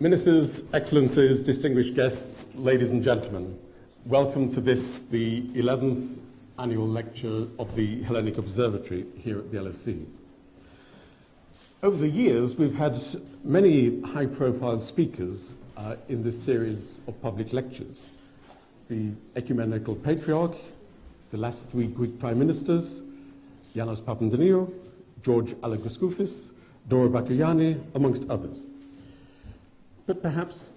Ministers, Excellencies, distinguished guests, ladies and gentlemen, welcome to this, the 11th annual lecture of the Hellenic Observatory here at the LSE. Over the years, we've had many high-profile speakers in this series of public lectures. The Ecumenical Patriarch, the last three Greek Prime Ministers, Yanis Papandreou, George Alagoskoufis, Dora Bakoyanni, amongst others. But perhaps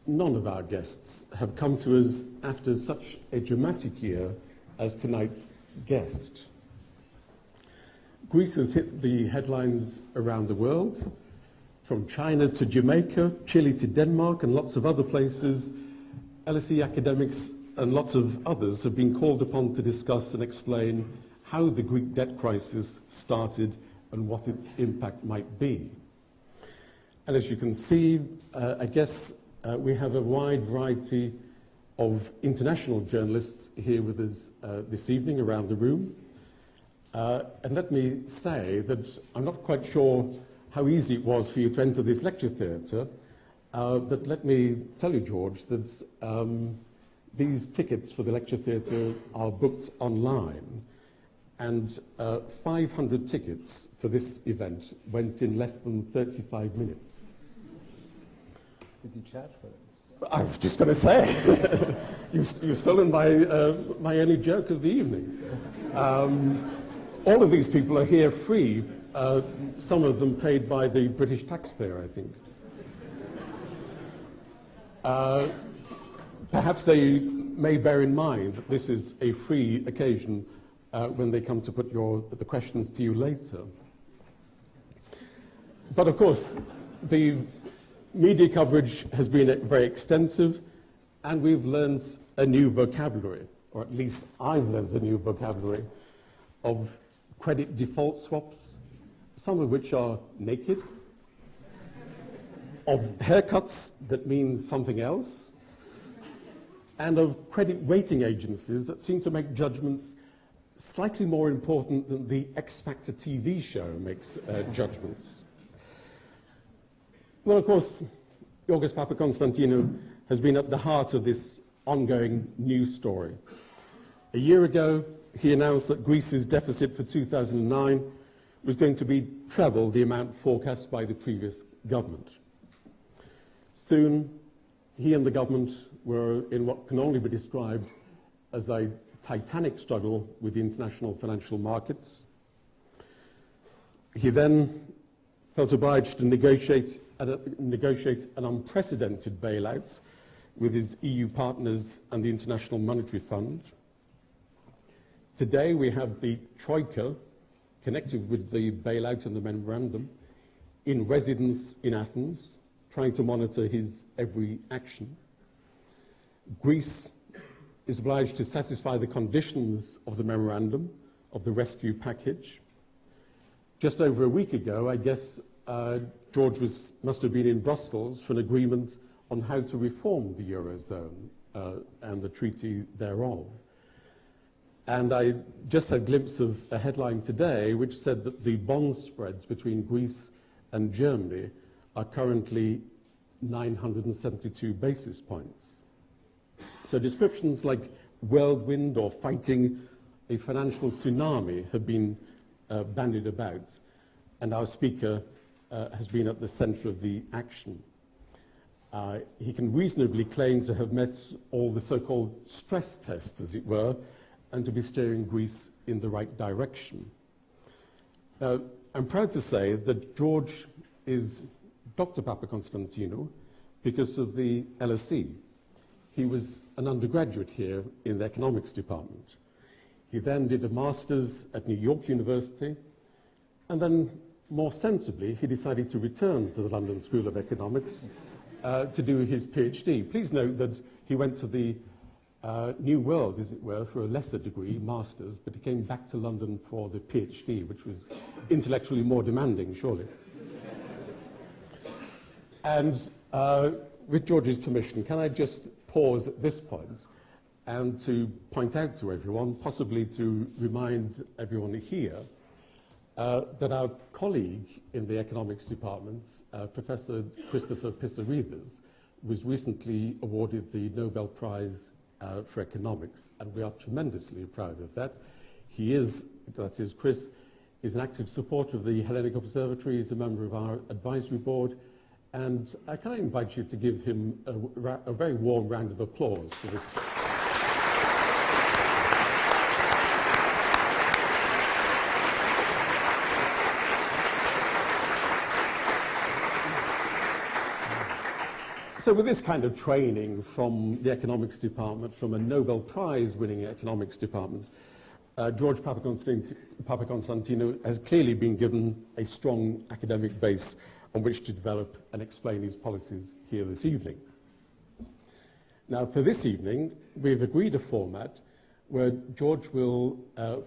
none of our guests have come to us after such a dramatic year as tonight's guest. Greece has hit the headlines around the world, from China to Jamaica, Chile to Denmark, and lots of other places. LSE academics and lots of others have been called upon to discuss and explain how the Greek debt crisis started and what its impact might be. And as you can see, I guess we have a wide variety of international journalists here with us this evening around the room. And let me say that I'm not quite sure how easy it was for you to enter this lecture theatre, but let me tell you, George, that these tickets for the lecture theatre are booked online, and 500 tickets for this event went in less than 35 minutes. Did you charge for this? I was just going to say, you've stolen my only joke of the evening. All of these people are here free, some of them paid by the British taxpayer, I think. Perhaps they may bear in mind that this is a free occasion when they come to put the questions to you later. But of course, the media coverage has been very extensive, and we've learned a new vocabulary, or at least I've learned a new vocabulary, of credit default swaps, some of which are naked, of haircuts that mean something else, and of credit rating agencies that seem to make judgments slightly more important than the X Factor TV show makes judgments. Well, of course, Yorgos Papaconstantinou has been at the heart of this ongoing news story. A year ago, he announced that Greece's deficit for 2009 was going to be treble the amount forecast by the previous government. Soon, he and the government were in what can only be described as a titanic struggle with the international financial markets. He then felt obliged to negotiate an unprecedented bailout with his EU partners and the International Monetary Fund. Today we have the Troika, connected with the bailout and the memorandum, in residence in Athens, trying to monitor his every action. Greece is obliged to satisfy the conditions of the memorandum, of the rescue package. Just over a week ago, I guess George must have been in Brussels for an agreement on how to reform the Eurozone and the treaty thereof. And I just had a glimpse of a headline today which said that the bond spreads between Greece and Germany are currently 972 basis points. So descriptions like whirlwind or fighting a financial tsunami have been bandied about, and our speaker has been at the center of the action. He can reasonably claim to have met all the so-called stress tests, as it were, and to be steering Greece in the right direction. Now, I'm proud to say that George is Dr. Papaconstantinou because of the LSE. He was an undergraduate here in the economics department. He then did a master's at New York University, and then, more sensibly, he decided to return to the London School of Economics to do his PhD. Please note that he went to the New World, as it were, for a lesser degree, master's, but he came back to London for the PhD, which was intellectually more demanding, surely. And with George's permission, can I just pause at this point and to point out to everyone, possibly to remind everyone here, that our colleague in the economics department, Professor Christopher Pissaridis, was recently awarded the Nobel Prize for Economics, and we are tremendously proud of that. He is, that is, Chris, is an active supporter of the Hellenic Observatory, he's a member of our advisory board, and can I invite you to give him a very warm round of applause for this. So with this kind of training from the economics department, from a Nobel Prize winning economics department, George Papaconstantinou has clearly been given a strong academic base on which to develop and explain his policies here this evening. Now, for this evening, we've agreed a format where George will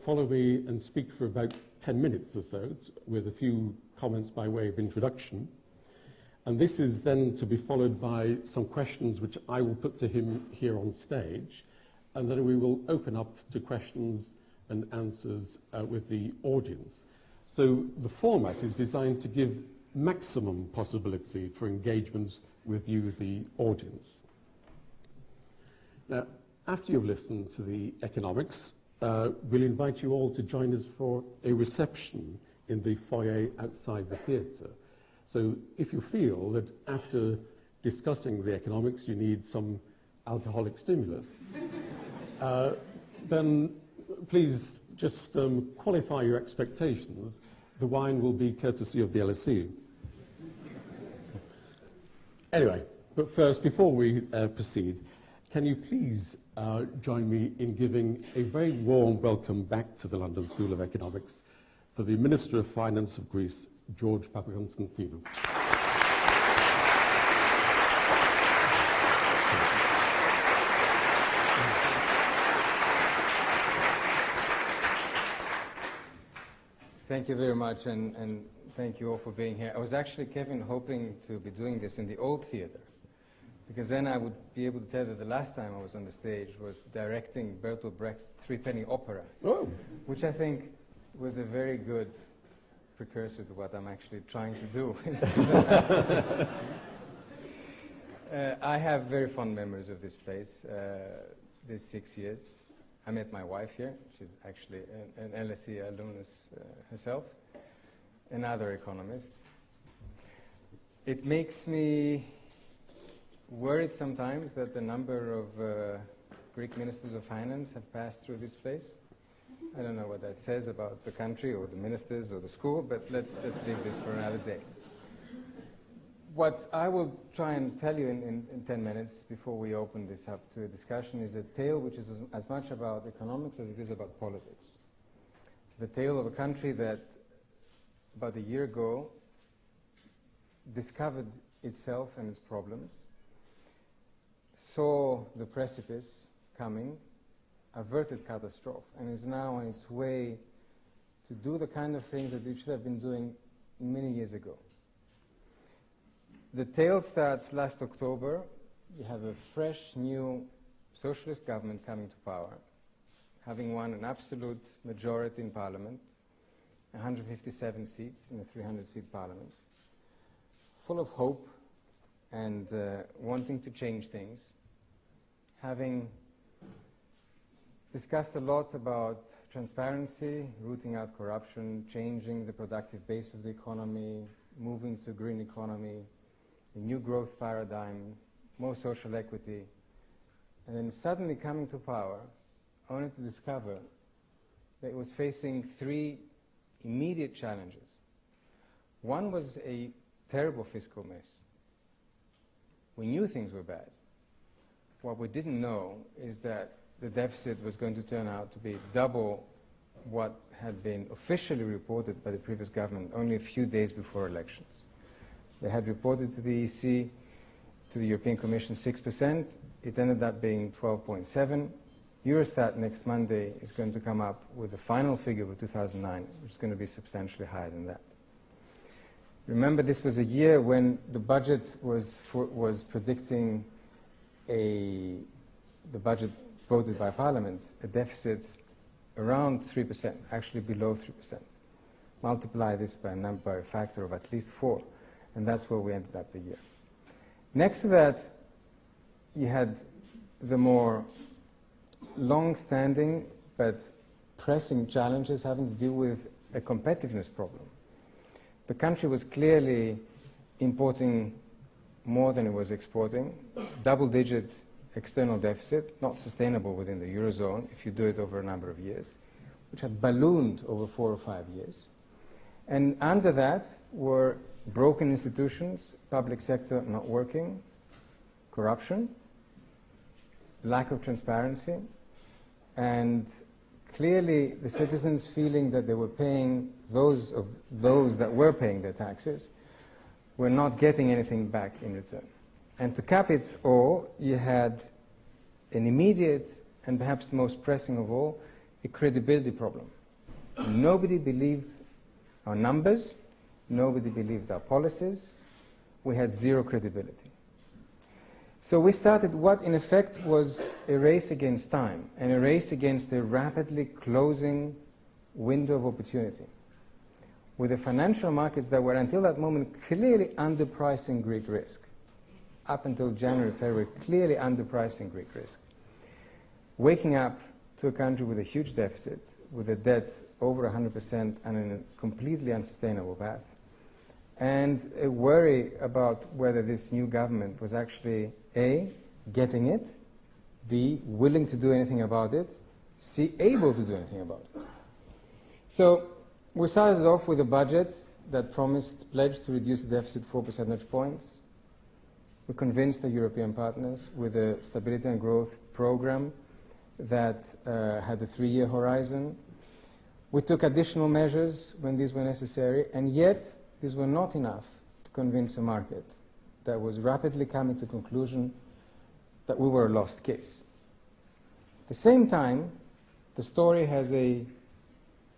follow me and speak for about 10 minutes or so, with a few comments by way of introduction. And this is then to be followed by some questions which I will put to him here on stage, and then we will open up to questions and answers with the audience. So the format is designed to give maximum possibility for engagement with you, the audience. Now, after you've listened to the economics, we'll invite you all to join us for a reception in the foyer outside the theatre. So if you feel that after discussing the economics you need some alcoholic stimulus, then please just qualify your expectations. The wine will be courtesy of the LSE. Anyway, but first, before we proceed, can you please join me in giving a very warm welcome back to the London School of Economics for the Minister of Finance of Greece, George Papaconstantinou. Thank you very much, and thank you all for being here. I was actually, Kevin, hoping to be doing this in the old theatre, because then I would be able to tell that the last time I was on the stage was directing Bertolt Brecht's Three-Penny Opera, which I think was a very good precursor to what I'm actually trying to do. I have very fond memories of this place, these 6 years. I met my wife here. She's actually an LSE alumnus herself, another economist. It makes me worried sometimes that the number of Greek ministers of finance have passed through this place. I don't know what that says about the country or the ministers or the school, but let's leave this for another day. What I will try and tell you in 10 minutes before we open this up to a discussion is a tale which is as much about economics as it is about politics. The tale of a country that about a year ago discovered itself and its problems, saw the precipice coming, averted catastrophe, and is now on its way to do the kind of things that it should have been doing many years ago. The tale starts last October. You have a fresh, new socialist government coming to power, having won an absolute majority in parliament, 157 seats in a 300-seat parliament, full of hope and wanting to change things, having discussed a lot about transparency, rooting out corruption, changing the productive base of the economy, moving to a green economy, a new growth paradigm, more social equity, and then suddenly coming to power, only to discover that it was facing three immediate challenges. One was a terrible fiscal mess. We knew things were bad. What we didn't know is that the deficit was going to turn out to be double what had been officially reported by the previous government only a few days before elections. They had reported to the EC, to the European Commission, 6%. It ended up being 12.7%. Eurostat next Monday is going to come up with the final figure for 2009, which is going to be substantially higher than that. Remember, this was a year when the budget was predicting the budget voted by Parliament, a deficit around 3%, actually below 3%. multiply this by a factor of at least 4, and that's where we ended up the year. Next to that, you had the more long-standing but pressing challenges having to do with a competitiveness problem. The country was clearly importing more than it was exporting, double-digit external deficit, not sustainable within the Eurozone if you do it over a number of years, which had ballooned over 4 or 5 years. And under that were broken institutions, public sector not working, corruption, lack of transparency, and clearly the citizens feeling that they were paying, those that were paying their taxes, were not getting anything back in return. And to cap it all, you had an immediate, and perhaps the most pressing of all, a credibility problem. Nobody believed our numbers, nobody believed our policies, we had zero credibility. So we started what in effect was a race against time, and a race against a rapidly closing window of opportunity, with the financial markets that were until that moment clearly underpricing Greek risk. Up until January, February, clearly underpricing Greek risk. Waking up to a country with a huge deficit, with a debt over 100% and in a completely unsustainable path, and a worry about whether this new government was actually A, getting it, B, willing to do anything about it, C, able to do anything about it. So we started off with a budget that pledged to reduce the deficit 4 percentage points. We convinced the European partners with a stability and growth program that had a 3-year horizon. We took additional measures when these were necessary, and yet these were not enough to convince a market that was rapidly coming to the conclusion that we were a lost case. At the same time, the story has a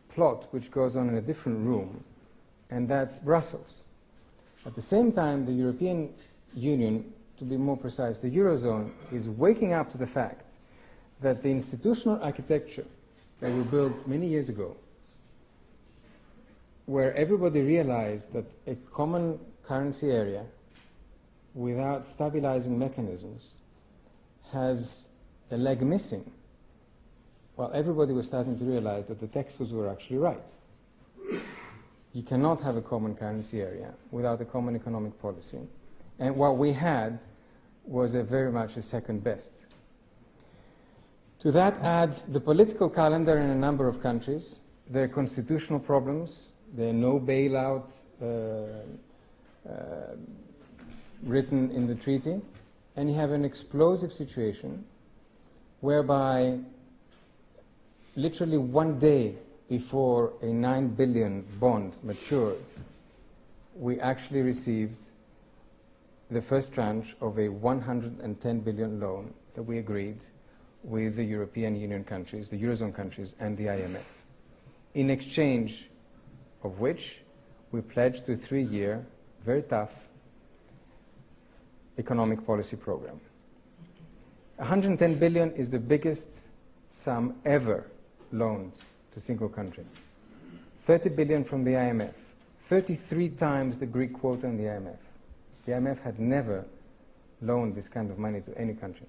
plot which goes on in a different room, and that's Brussels. At the same time, the European Union, to be more precise, the Eurozone, is waking up to the fact that the institutional architecture that we built many years ago, where everybody realized that a common currency area without stabilizing mechanisms has a leg missing, while everybody was starting to realize that the textbooks were actually right. You cannot have a common currency area without a common economic policy. And what we had was very much a second best. To that add the political calendar in a number of countries, their constitutional problems, there no bailout written in the treaty, and you have an explosive situation whereby literally one day before a 9 billion bond matured, we actually received the first tranche of a 110 billion loan that we agreed with the European Union countries, the Eurozone countries, and the IMF, in exchange of which we pledged to a 3-year, very tough economic policy program. 110 billion is the biggest sum ever loaned to a single country. 30 billion from the IMF, 33 times the Greek quota in the IMF. The IMF had never loaned this kind of money to any country.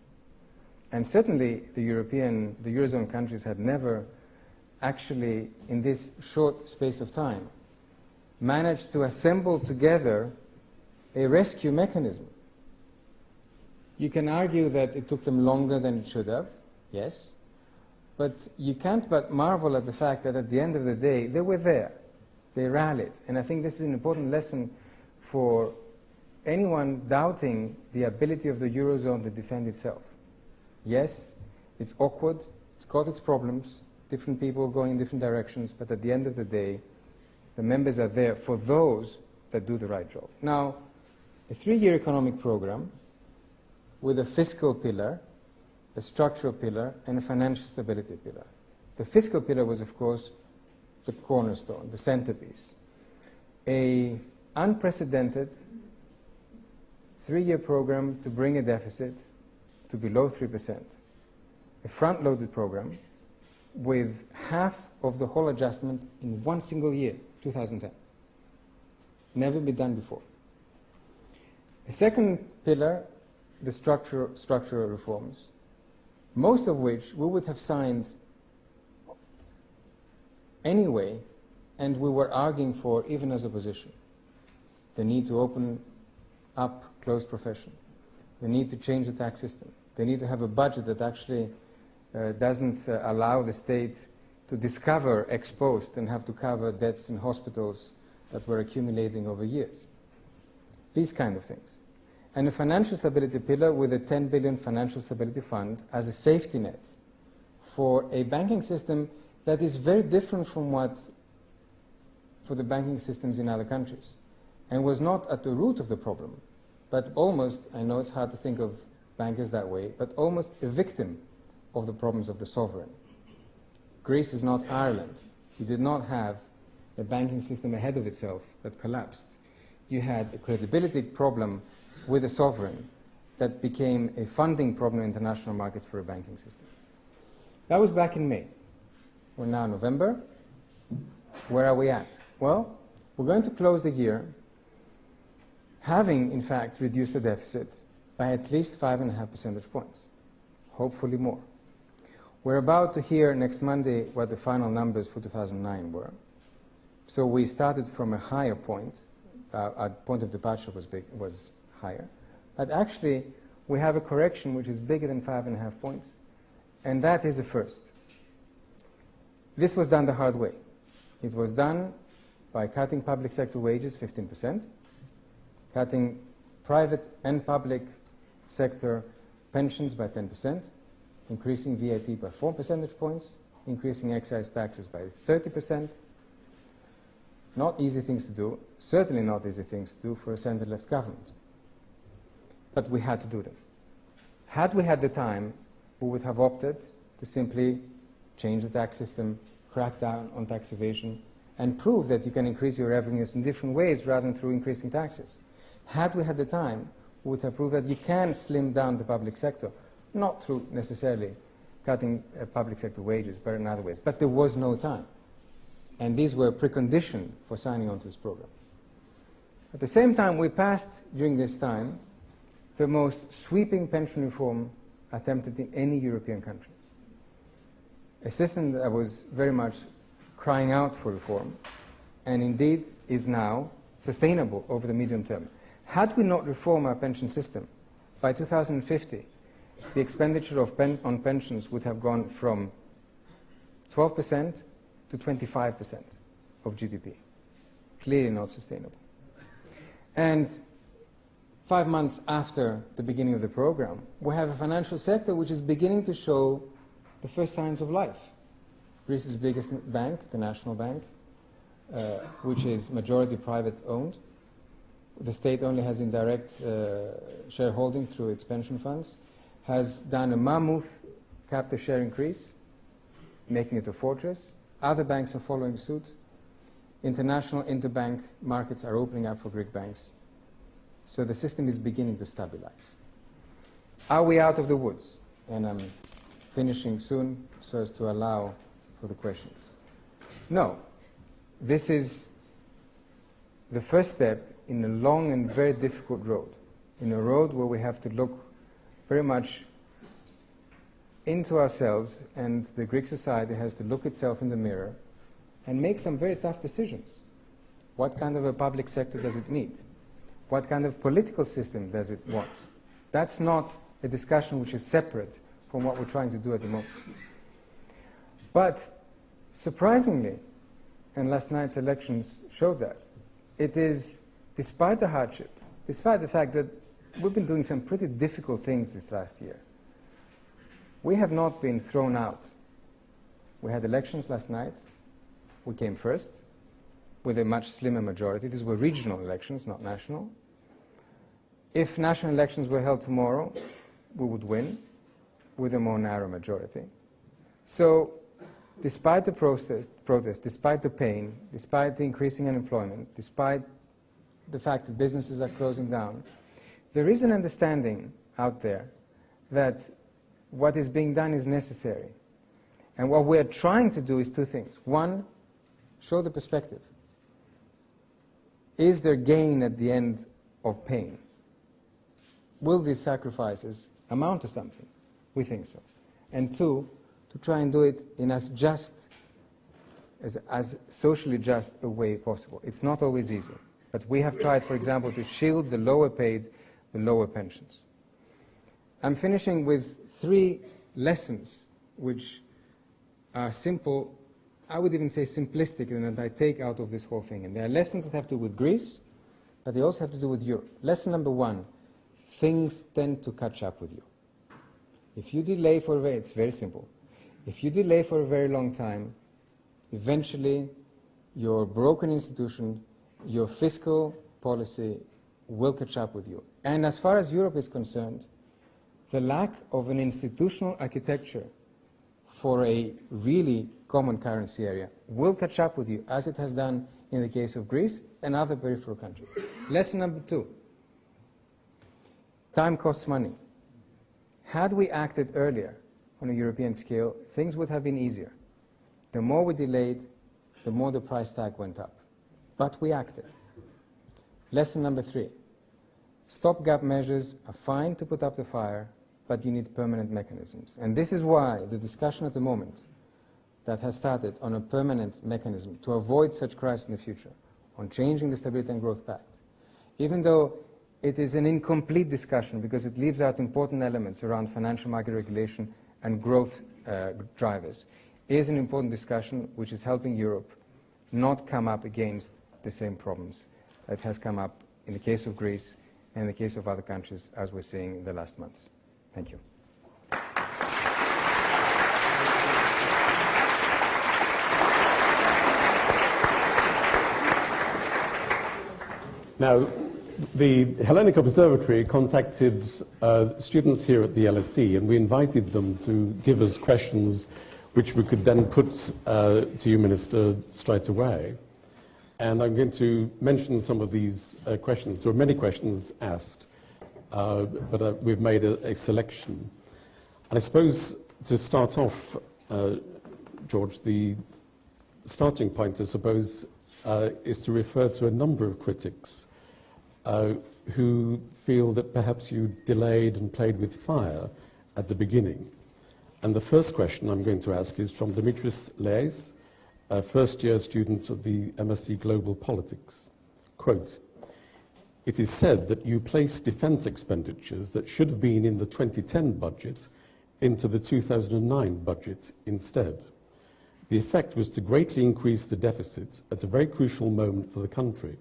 And certainly the Eurozone countries had never actually, in this short space of time, managed to assemble together a rescue mechanism. You can argue that it took them longer than it should have, yes, but you can't but marvel at the fact that at the end of the day, they were there. They rallied. And I think this is an important lesson for anyone doubting the ability of the Eurozone to defend itself. Yes, it's awkward, it's got its problems, different people going in different directions, but at the end of the day, the members are there for those that do the right job. Now, a 3-year economic program with a fiscal pillar, a structural pillar, and a financial stability pillar. The fiscal pillar was, of course, the cornerstone, the centerpiece. An unprecedented 3-year program to bring a deficit to below 3%. A front-loaded program with half of the whole adjustment in one single year, 2010. Never been done before. A second pillar, the structural reforms, most of which we would have signed anyway, and we were arguing for even as opposition. The need to open up closed profession, the need to change the tax system, the need to have a budget that actually doesn't allow the state to discover ex post and have to cover debts in hospitals that were accumulating over years. These kind of things. And a financial stability pillar with a 10 billion financial stability fund as a safety net for a banking system that is very different from what for the banking systems in other countries, and was not at the root of the problem, but almost, I know it's hard to think of bankers that way, but almost a victim of the problems of the sovereign. Greece is not Ireland. You did not have a banking system ahead of itself that collapsed. You had a credibility problem with the sovereign that became a funding problem in international markets for a banking system. That was back in May. We're now November. Where are we at? Well, we're going to close the year having, in fact, reduced the deficit by at least 5.5 percentage points, hopefully more. We're about to hear next Monday what the final numbers for 2009 were. So we started from a higher point. Our point of departure was higher. But actually, we have a correction which is bigger than 5.5 points, and that is a first. This was done the hard way. It was done by cutting public sector wages 15%, cutting private and public sector pensions by 10%, increasing VAT by 4 percentage points, increasing excise taxes by 30%. Not easy things to do, certainly not easy things to do for a center-left government. But we had to do them. Had we had the time, we would have opted to simply change the tax system, crack down on tax evasion, and prove that you can increase your revenues in different ways rather than through increasing taxes. Had we had the time, we would have proved that you can slim down the public sector, not through necessarily cutting public sector wages, but in other ways. But there was no time. And these were a precondition for signing on to this program. At the same time, we passed, during this time, the most sweeping pension reform attempted in any European country. A system that was very much crying out for reform, and indeed is now sustainable over the medium term. Had we not reformed our pension system, by 2050, the expenditure on pensions would have gone from 12% to 25% of GDP. Clearly not sustainable. And 5 months after the beginning of the program, we have a financial sector which is beginning to show the first signs of life. Greece's biggest bank, the National Bank, which is majority private owned. The state only has indirect shareholding through its pension funds, has done a mammoth capital share increase, making it a fortress. Other banks are following suit. International interbank markets are opening up for Greek banks. So the system is beginning to stabilize. Are we out of the woods? And I'm finishing soon so as to allow for the questions. No. This is the first step in a long and very difficult road, in a road where we have to look very much into ourselves, and the Greek society has to look itself in the mirror and make some very tough decisions. What kind of a public sector does it need? What kind of political system does it want? That's not a discussion which is separate from what we're trying to do at the moment. But surprisingly, and last night's elections showed that, it is, despite the hardship, despite the fact that we've been doing some pretty difficult things this last year, we have not been thrown out. We had elections last night. We came first with a much slimmer majority. These were regional elections, not national. If national elections were held tomorrow, we would win with a more narrow majority. So despite the protest, despite the pain, despite the increasing unemployment, despite the fact that businesses are closing down, there is an understanding out there that what is being done is necessary. And what we're trying to do is two things. One, show the perspective. is there gain at the end of pain? Will these sacrifices amount to something? We think so. And two, to try and do it in as socially just a way possible. It's not always easy. But we have tried, for example, to shield the lower paid, the lower pensions. I'm finishing with 3 lessons which are simple, I would even say simplistic, and that I take out of this whole thing. And they are lessons that have to do with Greece, but they also have to do with Europe. Lesson number 1, things tend to catch up with you. If you delay for it's very simple. If you delay for a very long time, eventually your broken institution, your fiscal policy will catch up with you. And as far as Europe is concerned, the lack of an institutional architecture for a really common currency area will catch up with you, as it has done in the case of Greece and other peripheral countries. Lesson number 2, time costs money. Had we acted earlier on a European scale, things would have been easier. The more we delayed, the more the price tag went up. But we acted. Lesson number 3, stopgap measures are fine to put up the fire, but you need permanent mechanisms. And this is why the discussion at the moment that has started on a permanent mechanism to avoid such crises in the future, on changing the Stability and Growth Pact, even though it is an incomplete discussion because it leaves out important elements around financial market regulation and growth drivers, is an important discussion which is helping Europe not come up against the same problems that has come up in the case of Greece and in the case of other countries, as we're seeing in the last months. Thank you. Now, the Hellenic Observatory contacted students here at the LSE, and we invited them to give us questions which we could then put to you, Minister, straight away. And I'm going to mention some of these questions. There are many questions asked, but we've made a selection. And I suppose to start off, George, the starting point, I suppose, is to refer to a number of critics who feel that perhaps you delayed and played with fire at the beginning. And the first question I'm going to ask is from Dimitris Leis, a first-year student of the MSc Global Politics. Quote, "It is said that you placed defence expenditures that should have been in the 2010 budget into the 2009 budget instead. The effect was to greatly increase the deficit at a very crucial moment for the country.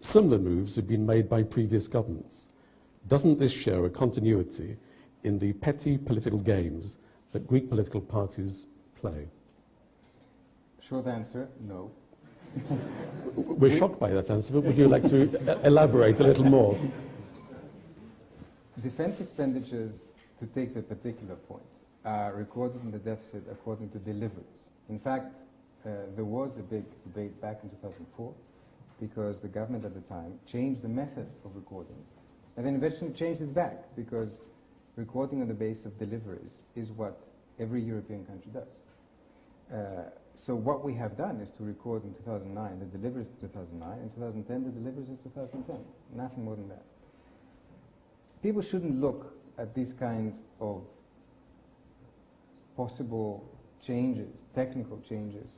Similar moves have been made by previous governments. Doesn't this show a continuity in the petty political games that Greek political parties play?" Short answer, no. We're shocked by that answer, but would you like to elaborate a little more? Defense expenditures, to take the particular point, are recorded in the deficit according to deliveries. In fact, there was a big debate back in 2004 because the government at the time changed the method of recording and then eventually changed it back because recording on the basis of deliveries is what every European country does. So what we have done is to record in 2009 the deliveries of 2009 and 2010 the deliveries of 2010. Nothing more than that. People shouldn't look at these kind of possible changes, technical changes,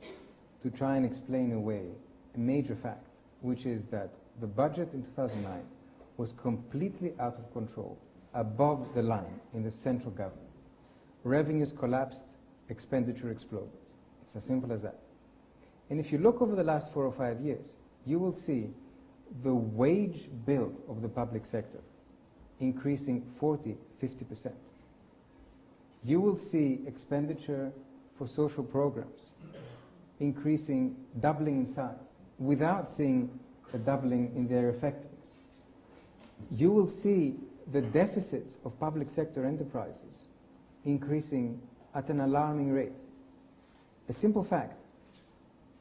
to try and explain away a major fact, which is that the budget in 2009 was completely out of control, above the line in the central government. Revenues collapsed, expenditure exploded. It's as simple as that. And if you look over the last 4 or 5 years, you will see the wage bill of the public sector increasing 40, 50%. You will see expenditure for social programs increasing, doubling in size, without seeing a doubling in their effectiveness. You will see the deficits of public sector enterprises increasing at an alarming rate. A simple fact,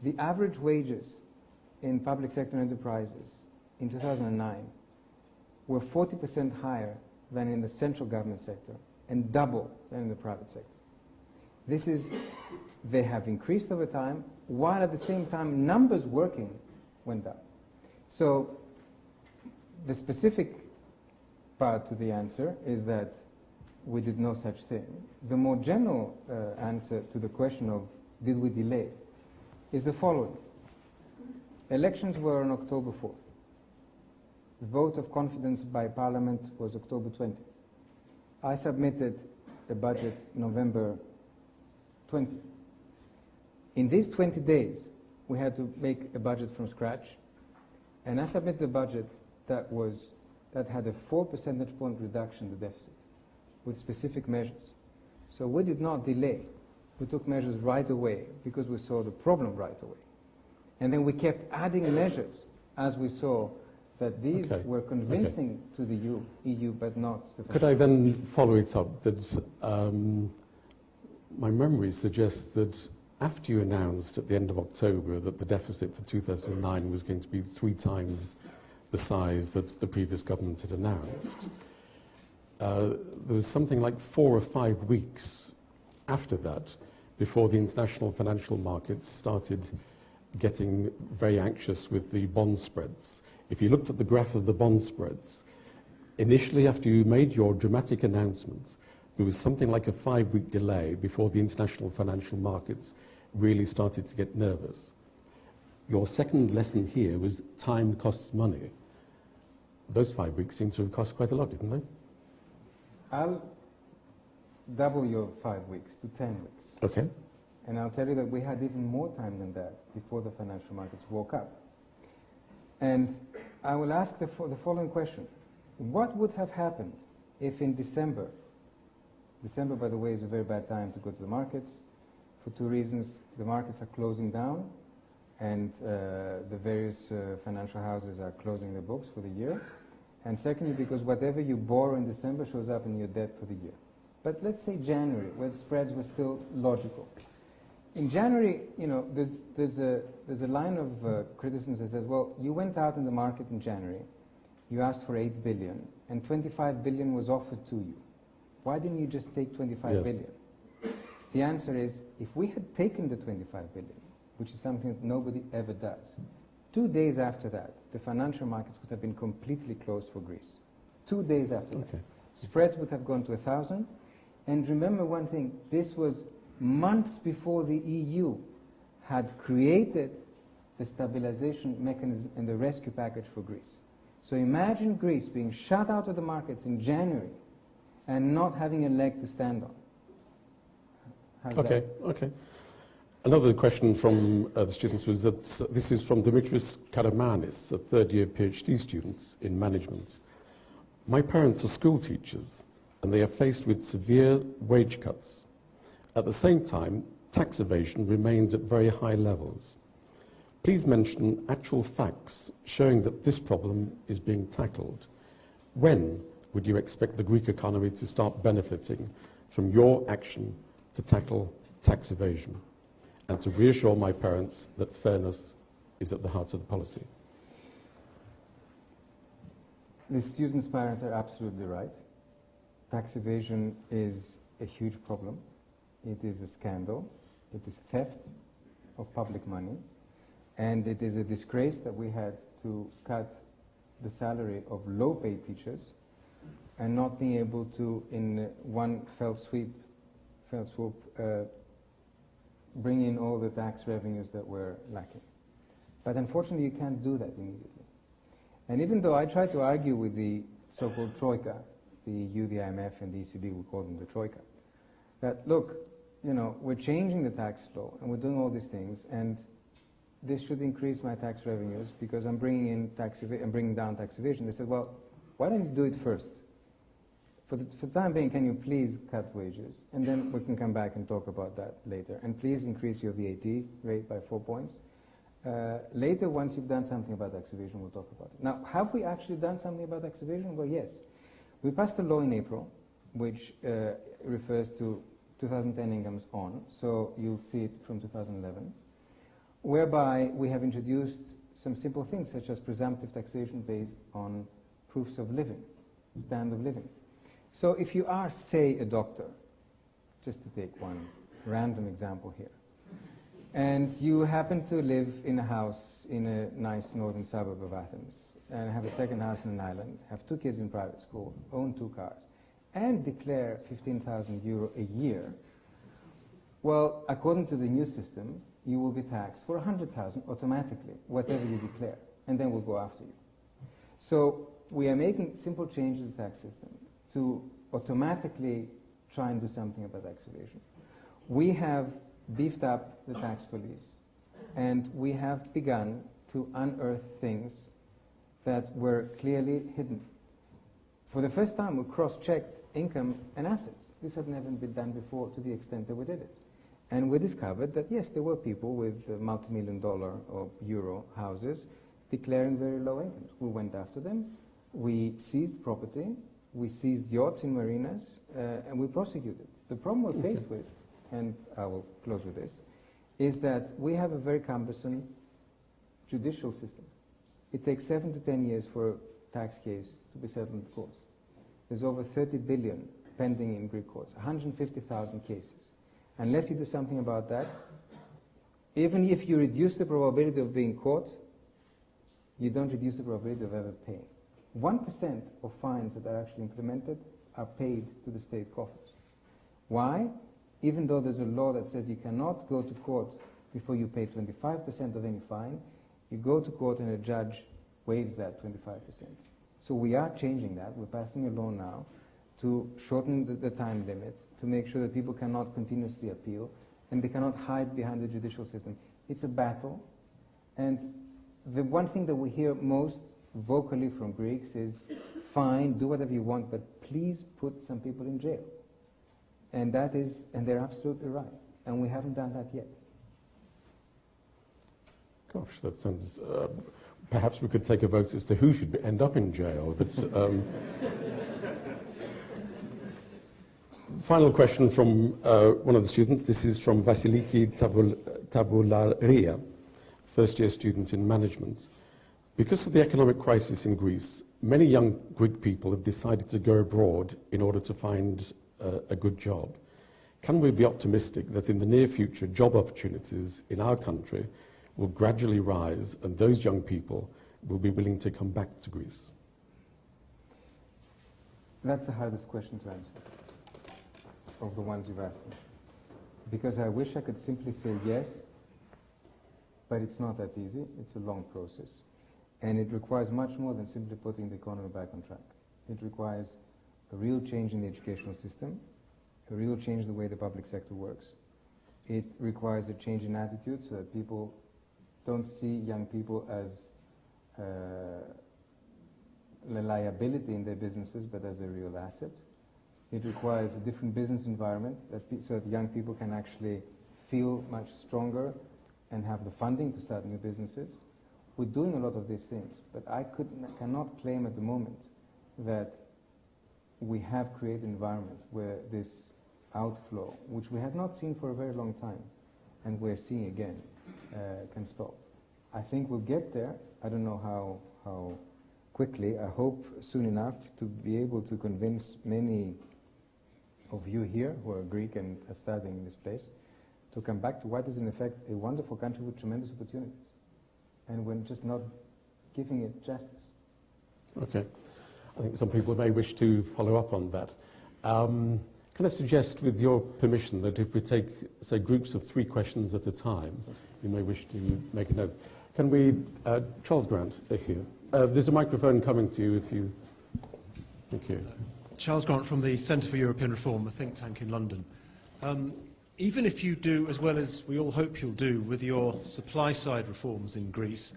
the average wages in public sector enterprises in 2009 were 40% higher than in the central government sector and double than in the private sector. This is, they have increased over time, while at the same time numbers working went up. So the specific part to the answer is that we did no such thing. The more general answer to the question of did we delay is the following. Elections were on October 4th. The vote of confidence by Parliament was October 20th. I submitted the budget November 20th. In these 20 days, we had to make a budget from scratch, and I submitted a budget that had a 4 percentage point reduction in the deficit with specific measures. So we did not delay. We took measures right away because we saw the problem right away. And then we kept adding measures as we saw that these were convincing to the EU, but not the... Could I then follow it up that my memory suggests that after you announced at the end of October that the deficit for 2009 was going to be 3 times the size that the previous government had announced, there was something like 4 or 5 weeks after that before the international financial markets started getting very anxious with the bond spreads. If you looked at the graph of the bond spreads, initially after you made your dramatic announcement, there was something like a 5-week delay before the international financial markets really started to get nervous. Your second lesson here was time costs money. Those 5 weeks seem to have cost quite a lot, didn't they? I'll double your 5 weeks to 10 weeks. Okay. And I'll tell you that we had even more time than that before the financial markets woke up. And I will ask the following question. What would have happened if in December, by the way, is a very bad time to go to the markets, for 2 reasons. The markets are closing down, and the various financial houses are closing their books for the year. And secondly, because whatever you borrow in December shows up in your debt for the year. But let's say January, where the spreads were still logical. In January, you know, there's a line of criticism that says, well, you went out in the market in January, you asked for 8 billion, and 25 billion was offered to you. Why didn't you just take 25 billion? The answer is, if we had taken the 25 billion, which is something that nobody ever does, 2 days after that, the financial markets would have been completely closed for Greece. 2 days after that. Spreads would have gone to 1,000. And remember one thing, this was months before the EU had created the stabilization mechanism and the rescue package for Greece. So imagine Greece being shut out of the markets in January and not having a leg to stand on. How's that? Okay. Another question from the students was that this is from Dimitris Karamanis, a third-year PhD student in management. My parents are school teachers, and they are faced with severe wage cuts. At the same time, tax evasion remains at very high levels. Please mention actual facts showing that this problem is being tackled. When would you expect the Greek economy to start benefiting from your action to tackle tax evasion and to reassure my parents that fairness is at the heart of the policy? The students' parents are absolutely right. Tax evasion is a huge problem. It is a scandal. It is theft of public money. And it is a disgrace that we had to cut the salary of low-paid teachers and not being able to, in one fell swoop, bring in all the tax revenues that were lacking. But unfortunately, you can't do that immediately. And even though I try to argue with the so-called Troika, the EU, the IMF, and the ECB, we call them the Troika, that, look, you know, we're changing the tax law, and we're doing all these things, and this should increase my tax revenues because I'm bringing in I'm bringing down tax evasion. They said, well, why don't you do it first? For the time being, can you please cut wages? And then we can come back and talk about that later. And please increase your VAT rate by 4 points. Later, once you've done something about tax evasion, we'll talk about it. Now, have we actually done something about tax evasion? Well, yes. We passed a law in April, which refers to 2010 incomes on, so you'll see it from 2011, whereby we have introduced some simple things, such as presumptive taxation based on proofs of living, standard of living. So if you are, say, a doctor, just to take one random example here, and you happen to live in a house in a nice northern suburb of Athens, and have a second house in an island, have 2 kids in private school, own 2 cars, and declare €15,000 a year, well, according to the new system, you will be taxed for 100,000 automatically, whatever you declare, and then we'll go after you. So we are making simple changes to the tax system to automatically try and do something about tax evasion. We have beefed up the tax police, and we have begun to unearth things that were clearly hidden. For the first time, we cross-checked income and assets. This had never been done before to the extent that we did it. And we discovered that, yes, there were people with multi-million-dollar or euro houses declaring very low incomes. We went after them. We seized property. We seized yachts in marinas, and we prosecuted. The problem we're faced with, and I will close with this, is that we have a very cumbersome judicial system. It takes 7 to 10 years for a tax case to be settled in the courts. There's over 30 billion pending in Greek courts, 150,000 cases. Unless you do something about that, even if you reduce the probability of being caught, you don't reduce the probability of ever paying. 1% of fines that are actually implemented are paid to the state coffers. Why? Even though there's a law that says you cannot go to court before you pay 25% of any fine, you go to court and a judge waives that 25%. So we are changing that. We're passing a law now to shorten the time limit, to make sure that people cannot continuously appeal, and they cannot hide behind the judicial system. It's a battle, and the one thing that we hear most vocally from Greeks is, fine, do whatever you want, but please put some people in jail. And that is, and they're absolutely right, and we haven't done that yet. Gosh, that sounds... perhaps we could take a vote as to who should end up in jail, but... Final question from one of the students. This is from Vasiliki Tabularia, first-year student in management. Because of the economic crisis in Greece, many young Greek people have decided to go abroad in order to find a good job. Can we be optimistic that in the near future, job opportunities in our country will gradually rise and those young people will be willing to come back to Greece? That's the hardest question to answer of the ones you've asked me. Because I wish I could simply say yes, but it's not that easy. It's a long process. And it requires much more than simply putting the economy back on track. It requires a real change in the educational system, a real change in the way the public sector works. It requires a change in attitude so that people don't see young people as a liability in their businesses, but as a real asset. It requires a different business environment so that young people can actually feel much stronger and have the funding to start new businesses. We're doing a lot of these things, but I cannot claim at the moment that we have created an environment where this outflow, which we have not seen for a very long time, and we're seeing again, can stop. I think we'll get there. I don't know how quickly. I hope soon enough to be able to convince many of you here who are Greek and are studying in this place to come back to what is in effect a wonderful country with tremendous opportunities. And we're just not giving it justice. Okay. I think some people may wish to follow up on that. Can I suggest, with your permission, that if we take, say, groups of 3 questions at a time, you may wish to make a note. Can we, Charles Grant, here. There's a microphone coming to you if you... Thank you. Charles Grant from the Centre for European Reform, a think tank in London. Even if you do as well as we all hope you'll do with your supply-side reforms in Greece,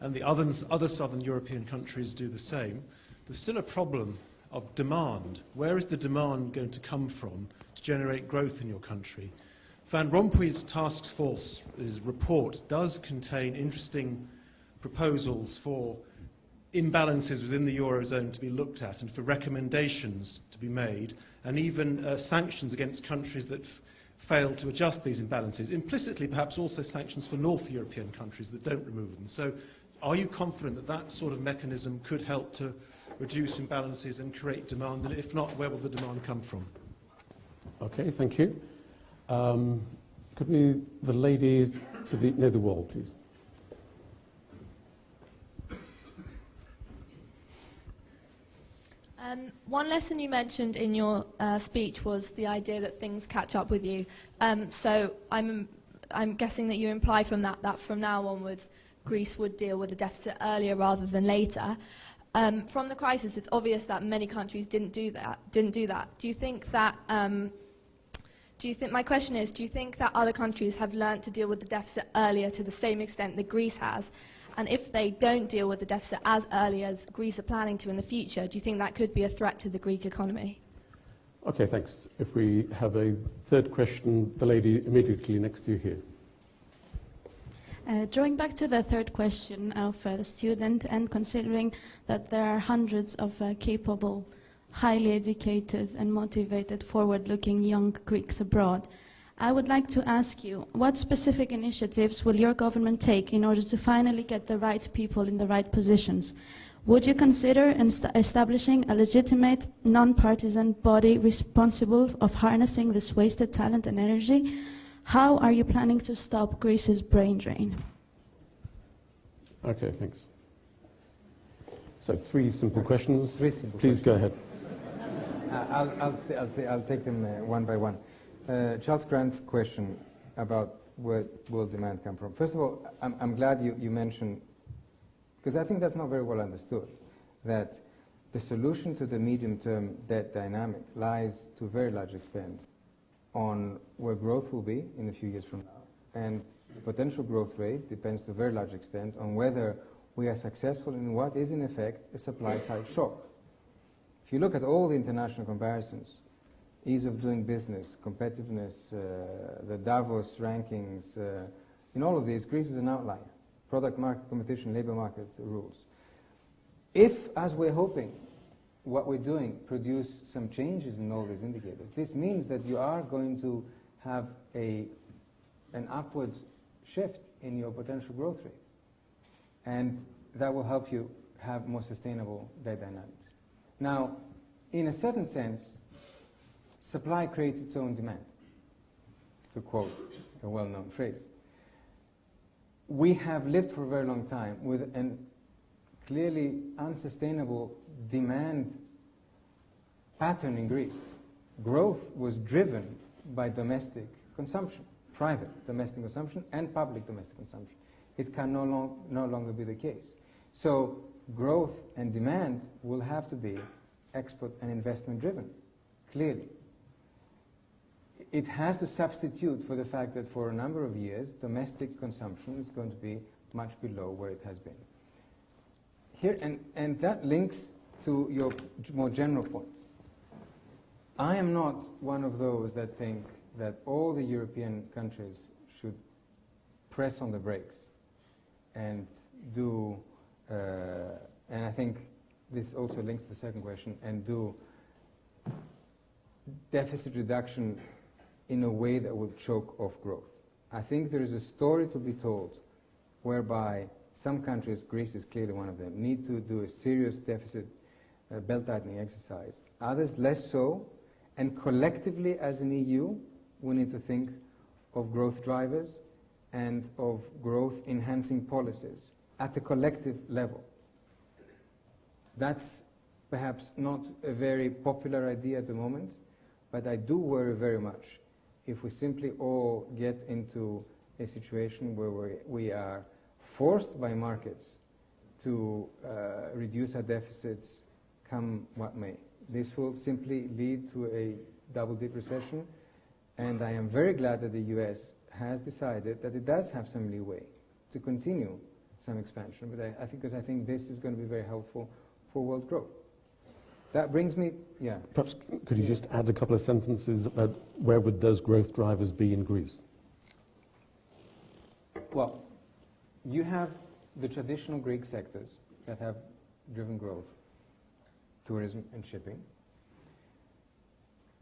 and the other southern European countries do the same, there's still a problem of demand. Where is the demand going to come from to generate growth in your country? Van Rompuy's task force's report does contain interesting proposals for imbalances within the Eurozone to be looked at and for recommendations to be made, and even sanctions against countries that fail to adjust these imbalances. Implicitly, perhaps also sanctions for North European countries that don't remove them. So are you confident that that sort of mechanism could help to reduce imbalances and create demand? And if not, where will the demand come from? Okay, thank you. Could we, the lady to the near the wall, please? One lesson you mentioned in your speech was the idea that things catch up with you. So I'm guessing that you imply from that from now onwards, Greece would deal with the deficit earlier rather than later. From the crisis, it's obvious that many countries didn't do that. Do you think that? My question is, do you think that other countries have learnt to deal with the deficit earlier to the same extent that Greece has? And if they don't deal with the deficit as early as Greece are planning to in the future, do you think that could be a threat to the Greek economy? Okay, thanks. If we have a third question, the lady immediately next to you here. Drawing back to the third question of the student, and considering that there are hundreds of capable, highly educated and motivated, forward-looking young Greeks abroad, I would like to ask you, what specific initiatives will your government take in order to finally get the right people in the right positions? Would you consider establishing a legitimate, non-partisan body responsible of harnessing this wasted talent and energy? How are you planning to stop Greece's brain drain? Okay, thanks. So 3 simple questions. 3 simple Please questions. go ahead. I'll take them one by one. Charles Grant's question about where will demand come from. First of all, I'm glad you mentioned, because I think that's not very well understood, that the solution to the medium-term debt dynamic lies to a very large extent on where growth will be in a few years from now. And the potential growth rate depends to a very large extent on whether we are successful in what is in effect a supply-side shock. If you look at all the international comparisons, ease of doing business, competitiveness, the Davos rankings, in all of these, Greece is an outlier. Product market competition, labor market rules. If, as we're hoping, what we're doing produce some changes in all these indicators, this means that you are going to have an upward shift in your potential growth rate. And that will help you have more sustainable debt dynamics. Now, in a certain sense, supply creates its own demand, to quote a well-known phrase. We have lived for a very long time with a clearly unsustainable demand pattern in Greece. Growth was driven by domestic consumption, private domestic consumption and public domestic consumption. It can no longer be the case. So growth and demand will have to be export and investment driven, clearly. It has to substitute for the fact that for a number of years, domestic consumption is going to be much below where it has been. Here, and that links to your more general point. I am not one of those that think that all the European countries should press on the brakes and do, and I think this also links to the second question, and do deficit reduction in a way that will choke off growth. I think there is a story to be told whereby some countries, Greece is clearly one of them, need to do a serious deficit belt-tightening exercise. Others less so, and collectively as an EU, we need to think of growth drivers and of growth-enhancing policies at the collective level. That's perhaps not a very popular idea at the moment, but I do worry very much if we simply all get into a situation where we are forced by markets to reduce our deficits come what may. This will simply lead to a double-dip recession, and I am very glad that the US has decided that it does have some leeway to continue some expansion, but I think this is going to be very helpful for world growth. That brings me, yeah. Perhaps could you just add a couple of sentences about where would those growth drivers be in Greece? Well, you have the traditional Greek sectors that have driven growth, tourism and shipping.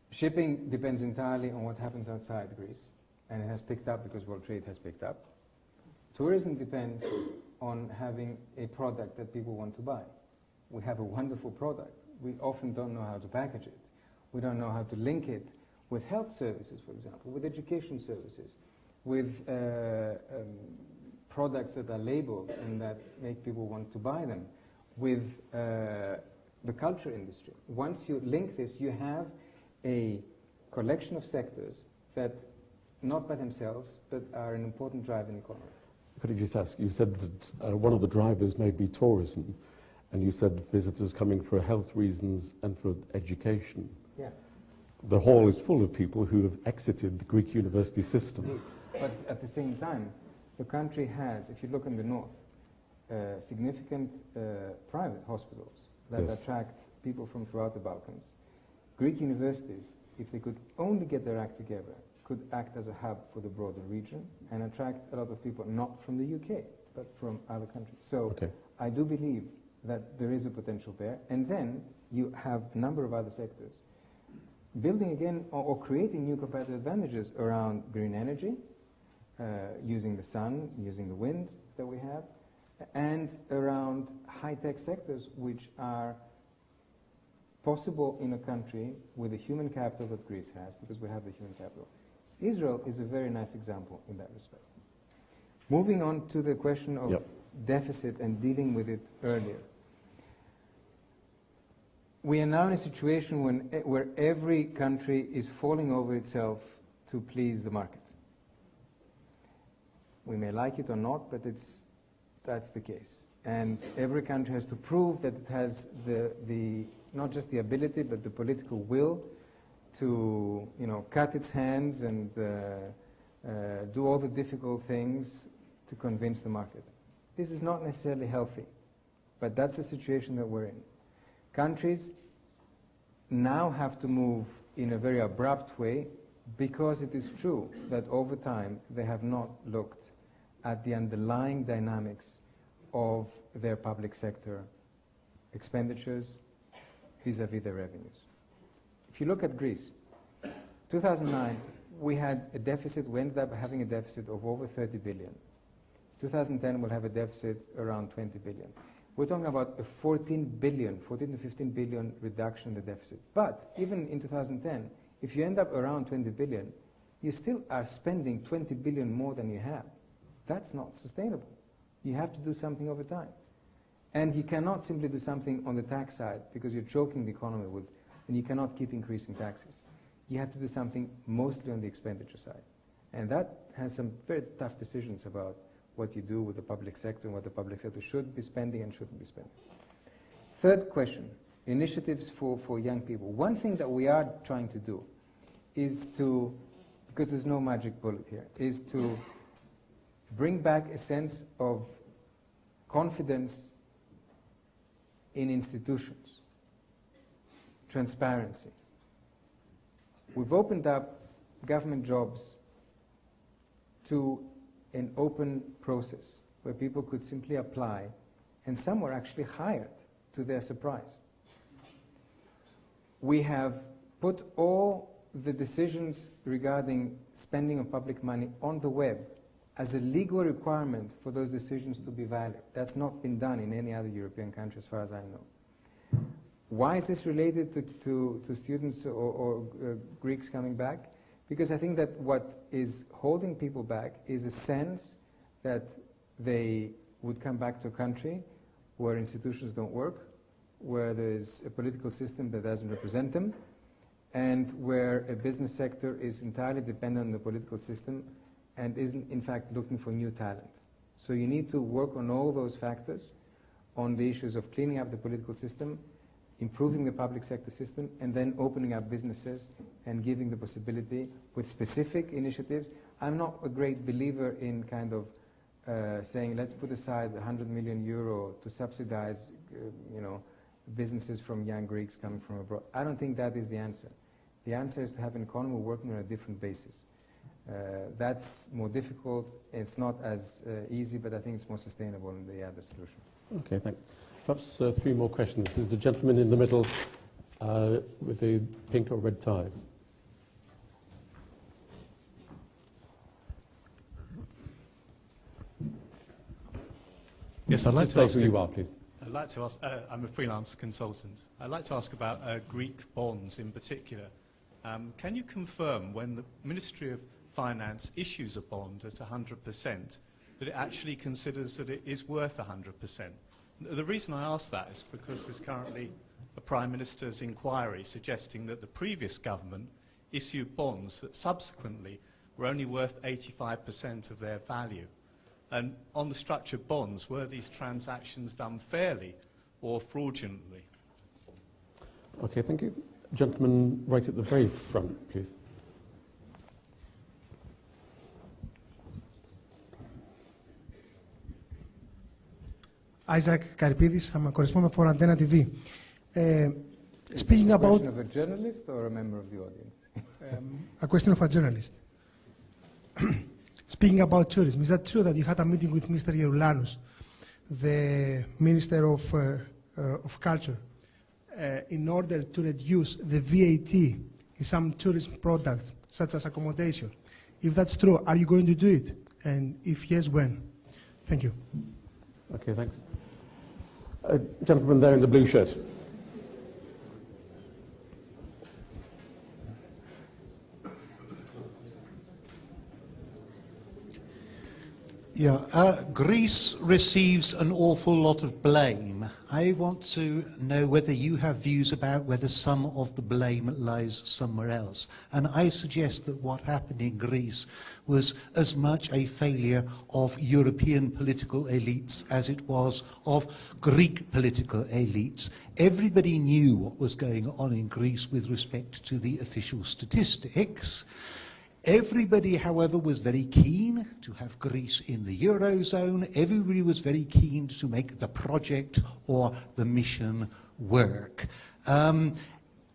Shipping depends entirely on what happens outside Greece, and it has picked up because world trade has picked up. Tourism depends on having a product that people want to buy. We have a wonderful product. We often don't know how to package it. We don't know how to link it with health services, for example, with education services. with products that are labeled and that make people want to buy them, with the culture industry. Once you link this, you have a collection of sectors that, not by themselves, but are an important drive in the economy. Could I just ask, you said that one of the drivers may be tourism, and you said visitors coming for health reasons and for education. Yeah. The hall is full of people who have exited the Greek university system. But at the same time, the country has, if you look in the north, significant private hospitals that attract people from throughout the Balkans. Greek universities, if they could only get their act together, could act as a hub for the broader region and attract a lot of people, not from the UK, but from other countries. So I do believe that there is a potential there. And then you have a number of other sectors. Building again or creating new competitive advantages around green energy, using the sun, using the wind that we have, and around high-tech sectors which are possible in a country with the human capital that Greece has, because we have the human capital. Israel is a very nice example in that respect. Moving on to the question of deficit and dealing with it earlier. We are now in a situation where every country is falling over itself to please the market. We may like it or not, but that's the case. And every country has to prove that it has the not just the ability, but the political will to cut its hands and do all the difficult things to convince the market. This is not necessarily healthy, but that's the situation that we're in. Countries now have to move in a very abrupt way because it is true that over time they have not looked at the underlying dynamics of their public sector expenditures vis-à-vis their revenues. If you look at Greece, 2009, we had a deficit, we ended up having a deficit of over 30 billion. 2010, we'll have a deficit around 20 billion. We're talking about a 14 to 15 billion reduction in the deficit. But even in 2010, if you end up around 20 billion, you still are spending 20 billion more than you have. That's not sustainable. You have to do something over time. And you cannot simply do something on the tax side because you're choking the economy with, and you cannot keep increasing taxes. You have to do something mostly on the expenditure side. And that has some very tough decisions about what you do with the public sector and what the public sector should be spending and shouldn't be spending. Third question, initiatives for young people. One thing that we are trying to do is to, because there's no magic bullet here, is to bring back a sense of confidence in institutions, transparency. We've opened up government jobs to an open process where people could simply apply, and some were actually hired to their surprise. We have put all the decisions regarding spending of public money on the web as a legal requirement for those decisions to be valid. That's not been done in any other European country as far as I know. Why is this related to students or Greeks coming back? Because I think that what is holding people back is a sense that they would come back to a country where institutions don't work, where there's a political system that doesn't represent them, and where a business sector is entirely dependent on the political system and isn't, in fact, looking for new talent. So you need to work on all those factors, on the issues of cleaning up the political system, improving the public sector system, and then opening up businesses and giving the possibility with specific initiatives. I'm not a great believer in kind of saying, let's put aside 100 million euro to subsidize businesses from young Greeks coming from abroad. I don't think that is the answer. The answer is to have an economy working on a different basis. That's more difficult. It's not as easy, but I think it's more sustainable than the other solution. Okay, thanks. Perhaps 3 more questions. There's the gentleman in the middle with the pink or red tie. Yes, I'd like to ask who you are, please. I'd like to ask. I'm a freelance consultant. I'd like to ask about Greek bonds in particular. Can you confirm when the Ministry of finance issues a bond at 100%, that it actually considers that it is worth 100%. The reason I ask that is because there's currently a Prime Minister's inquiry suggesting that the previous government issued bonds that subsequently were only worth 85% of their value. And on the structured bonds, were these transactions done fairly or fraudulently? Okay, thank you. Gentleman right at the very front, please. Isaac Karipidis, I'm a correspondent for Antenna TV. Speaking about... a question of a journalist or a member of the audience? A question of a journalist. Speaking about tourism, is that true that you had a meeting with Mr. Geroulanous, the Minister of Culture, in order to reduce the VAT in some tourism products, such as accommodation? If that's true, are you going to do it? And if yes, when? Thank you. Okay, thanks. Gentleman there in the blue shirt. Yeah, Greece receives an awful lot of blame. I want to know whether you have views about whether some of the blame lies somewhere else. And I suggest that what happened in Greece was as much a failure of European political elites as it was of Greek political elites. Everybody knew what was going on in Greece with respect to the official statistics. Everybody, however, was very keen to have Greece in the Eurozone. Everybody was very keen to make the project or the mission work.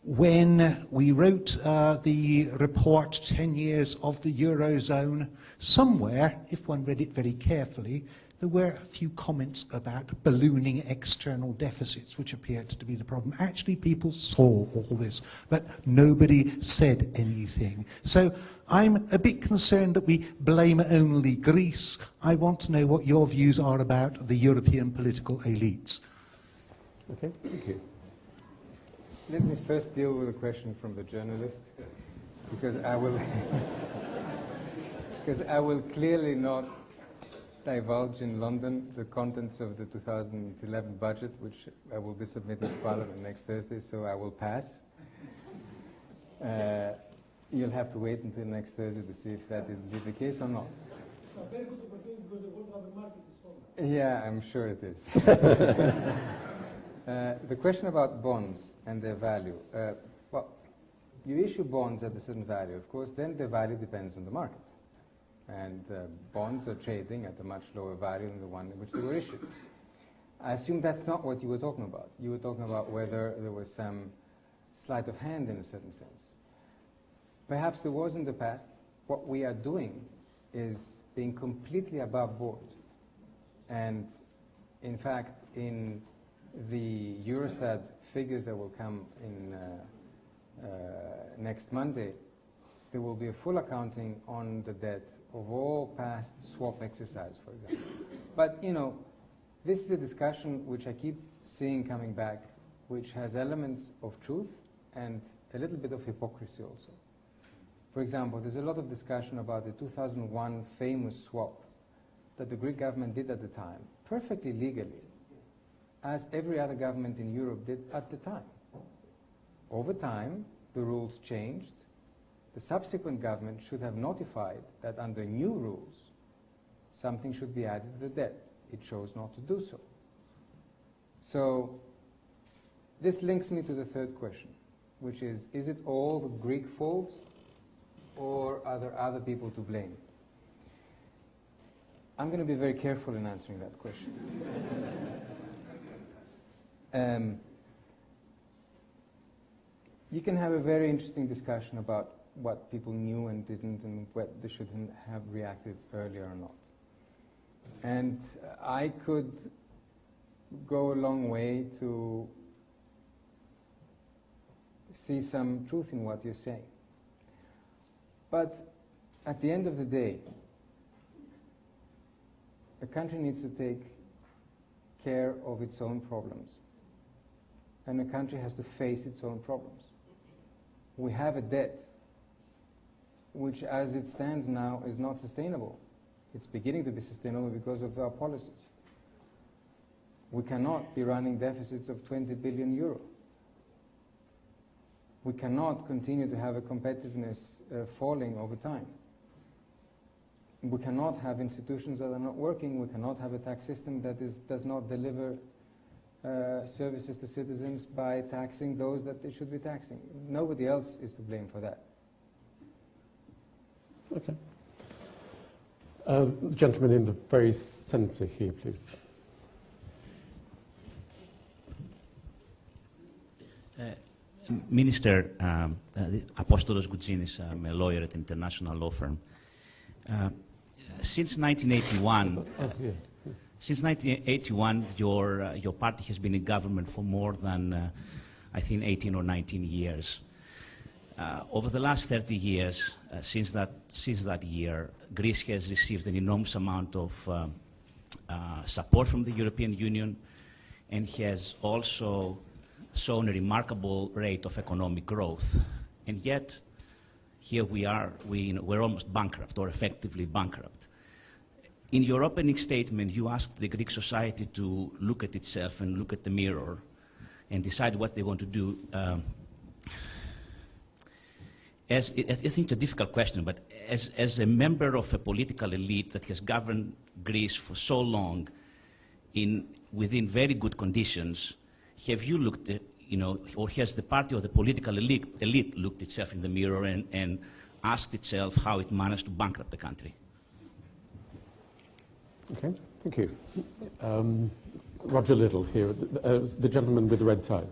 When we wrote the report, 10 years of the Eurozone, somewhere, if one read it very carefully, there were a few comments about ballooning external deficits, which appeared to be the problem. Actually, people saw all this, but nobody said anything. So I'm a bit concerned that we blame only Greece. I want to know what your views are about the European political elites. Okay, thank you. Let me first deal with a question from the journalist, because I will clearly not divulge in London the contents of the 2011 budget, which will be submitted to Parliament next Thursday, so I will pass. You'll have to wait until next Thursday to see if that is indeed the case or not. It's a very good opportunity because the world travel market is so much. Yeah, I'm sure it is. The question about bonds and their value. Well, you issue bonds at a certain value, of course, then the value depends on the market. And bonds are trading at a much lower value than the one in which they were issued. I assume that's not what you were talking about. You were talking about whether there was some sleight of hand in a certain sense. Perhaps there was in the past. What we are doing is being completely above board. And in fact, in the Eurostat figures that will come in next Monday, there will be a full accounting on the debt of all past swap exercise, for example. But, you know, this is a discussion which I keep seeing coming back, which has elements of truth and a little bit of hypocrisy also. For example, there's a lot of discussion about the 2001 famous swap that the Greek government did at the time, perfectly legally, as every other government in Europe did at the time. Over time, the rules changed. The subsequent government should have notified that under new rules, something should be added to the debt. It chose not to do so. So this links me to the third question, which is it all the Greek fault, or are there other people to blame? I'm going to be very careful in answering that question. You can have a very interesting discussion about what people knew and didn't, and whether they should have reacted earlier or not. And I could go a long way to see some truth in what you're saying. But at the end of the day, a country needs to take care of its own problems. And a country has to face its own problems. We have a debt which as it stands now is not sustainable. It's beginning to be sustainable because of our policies. We cannot be running deficits of 20 billion euro. We cannot continue to have a competitiveness falling over time. We cannot have institutions that are not working. We cannot have a tax system that does not deliver services to citizens by taxing those that they should be taxing. Nobody else is to blame for that. Okay. The gentleman in the very centre here, please. Minister, Apostolos Goutsinis, I'm a lawyer at an international law firm. Since 1981, since 1981, your party has been in government for more than, I think, 18 or 19 years. Over the last 30 years, since that year, Greece has received an enormous amount of support from the European Union, and has also shown a remarkable rate of economic growth. And yet, here we are, we're almost bankrupt, or effectively bankrupt. In your opening statement, you asked the Greek society to look at itself and look at the mirror and decide what they want to do. I think it's a difficult question, but as a member of a political elite that has governed Greece for so long within very good conditions, have you looked at, or has the party or the political elite looked itself in the mirror and asked itself how it managed to bankrupt the country? Okay, thank you. Roger Little here, the gentleman with the red tie.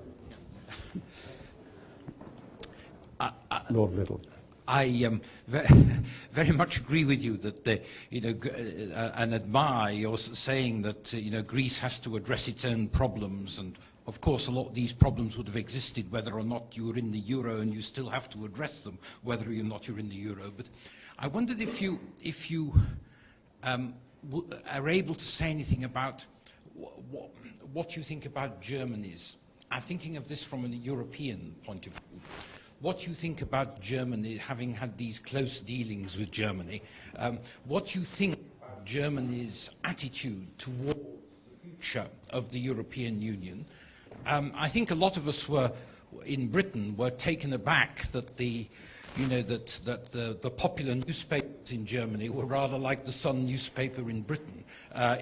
Lord Little. I very much agree with you that, and admire your saying that, Greece has to address its own problems, and of course a lot of these problems would have existed whether or not you were in the euro, and you still have to address them whether or not you're in the euro. But I wondered if you are able to say anything about what you think about Germany's. I'm thinking of this from a European point of view. What you think about Germany, having had these close dealings with Germany, what you think about Germany's attitude towards the future of the European Union. I think a lot of us in Britain were taken aback that the popular newspapers in Germany were rather like the Sun newspaper in Britain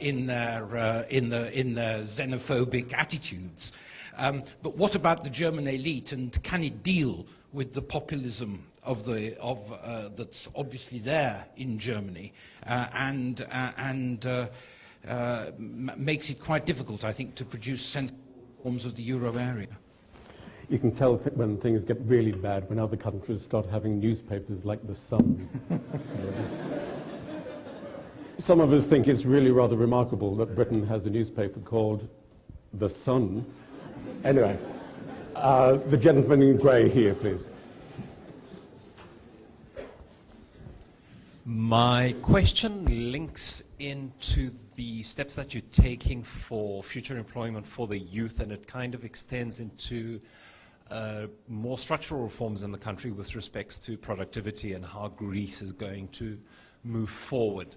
in their xenophobic attitudes. But what about the German elite, and can it deal with the populism that's obviously there in Germany, and makes it quite difficult, I think, to produce sensible reforms of the euro area? You can tell when things get really bad when other countries start having newspapers like the Sun. Some of us think it's really rather remarkable that Britain has a newspaper called The Sun. Anyway, the gentleman in grey here, please. My question links into the steps that you're taking for future employment for the youth, and it kind of extends into more structural reforms in the country with respects to productivity and how Greece is going to move forward.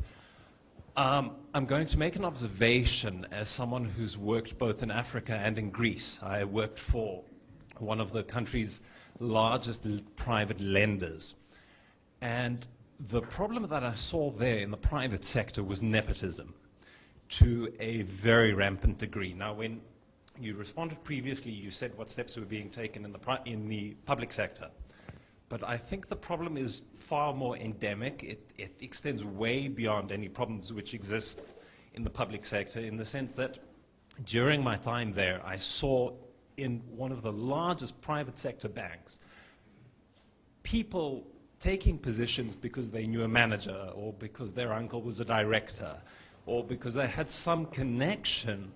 I'm going to make an observation as someone who's worked both in Africa and in Greece. I worked for one of the country's largest private lenders. And the problem that I saw there in the private sector was nepotism to a very rampant degree. Now, when you responded previously, you said what steps were being taken in the public sector. But I think the problem is far more endemic. It extends way beyond any problems which exist in the public sector, in the sense that during my time there, I saw in one of the largest private sector banks, people taking positions because they knew a manager, or because their uncle was a director, or because they had some connection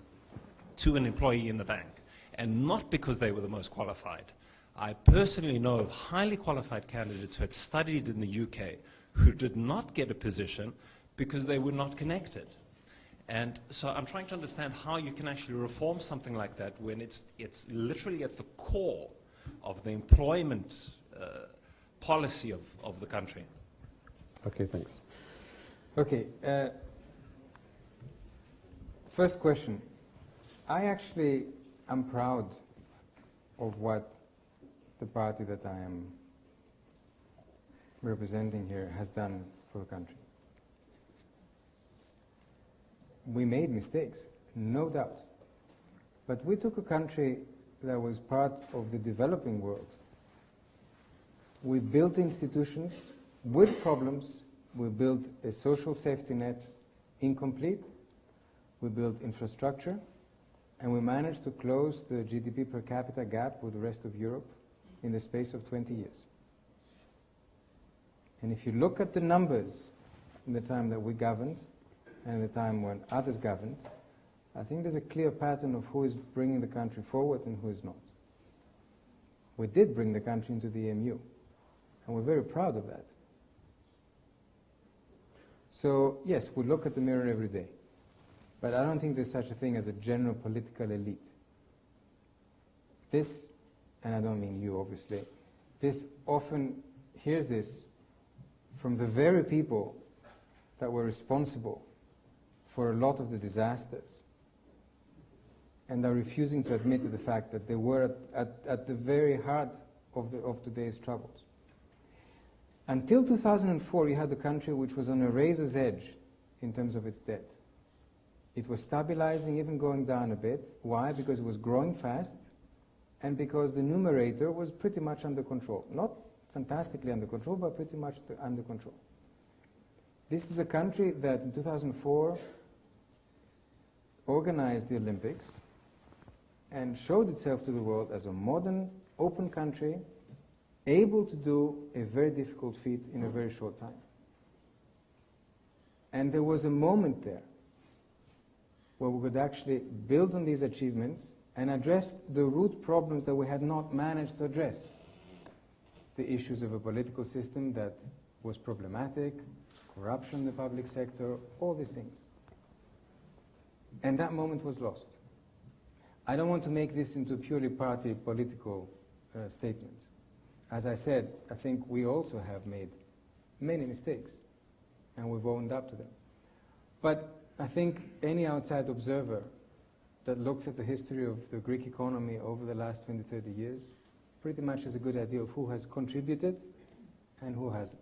to an employee in the bank, and not because they were the most qualified. I personally know of highly qualified candidates who had studied in the UK who did not get a position because they were not connected. And so I'm trying to understand how you can actually reform something like that when it's literally at the core of the employment policy of the country. Okay, thanks. Okay. First question. I actually am proud of what the party that I am representing here has done for the country. We made mistakes, no doubt. But we took a country that was part of the developing world. We built institutions with problems. We built a social safety net incomplete. We built infrastructure. And we managed to close the GDP per capita gap with the rest of Europe in the space of 20 years. And if you look at the numbers in the time that we governed and the time when others governed, I think there's a clear pattern of who is bringing the country forward and who is not. We did bring the country into the EMU, and we're very proud of that. So, yes, we look at the mirror every day, but I don't think there's such a thing as a general political elite. This, and I don't mean you, obviously, this often hears this from the very people that were responsible for a lot of the disasters, and are refusing to admit to the fact that they were at the very heart of today's troubles. Until 2004, you had a country which was on a razor's edge in terms of its debt. It was stabilizing, even going down a bit. Why? Because it was growing fast, and because the numerator was pretty much under control. Not fantastically under control, but pretty much under control. This is a country that in 2004 organized the Olympics and showed itself to the world as a modern, open country, able to do a very difficult feat in a very short time. And there was a moment there where we could actually build on these achievements and address the root problems that we had not managed to address. The issues of a political system that was problematic, corruption in the public sector, all these things. And that moment was lost. I don't want to make this into a purely party political statement. As I said, I think we also have made many mistakes, and we've owned up to them. But I think any outside observer that looks at the history of the Greek economy over the last 20, 30 years pretty much has a good idea of who has contributed and who hasn't.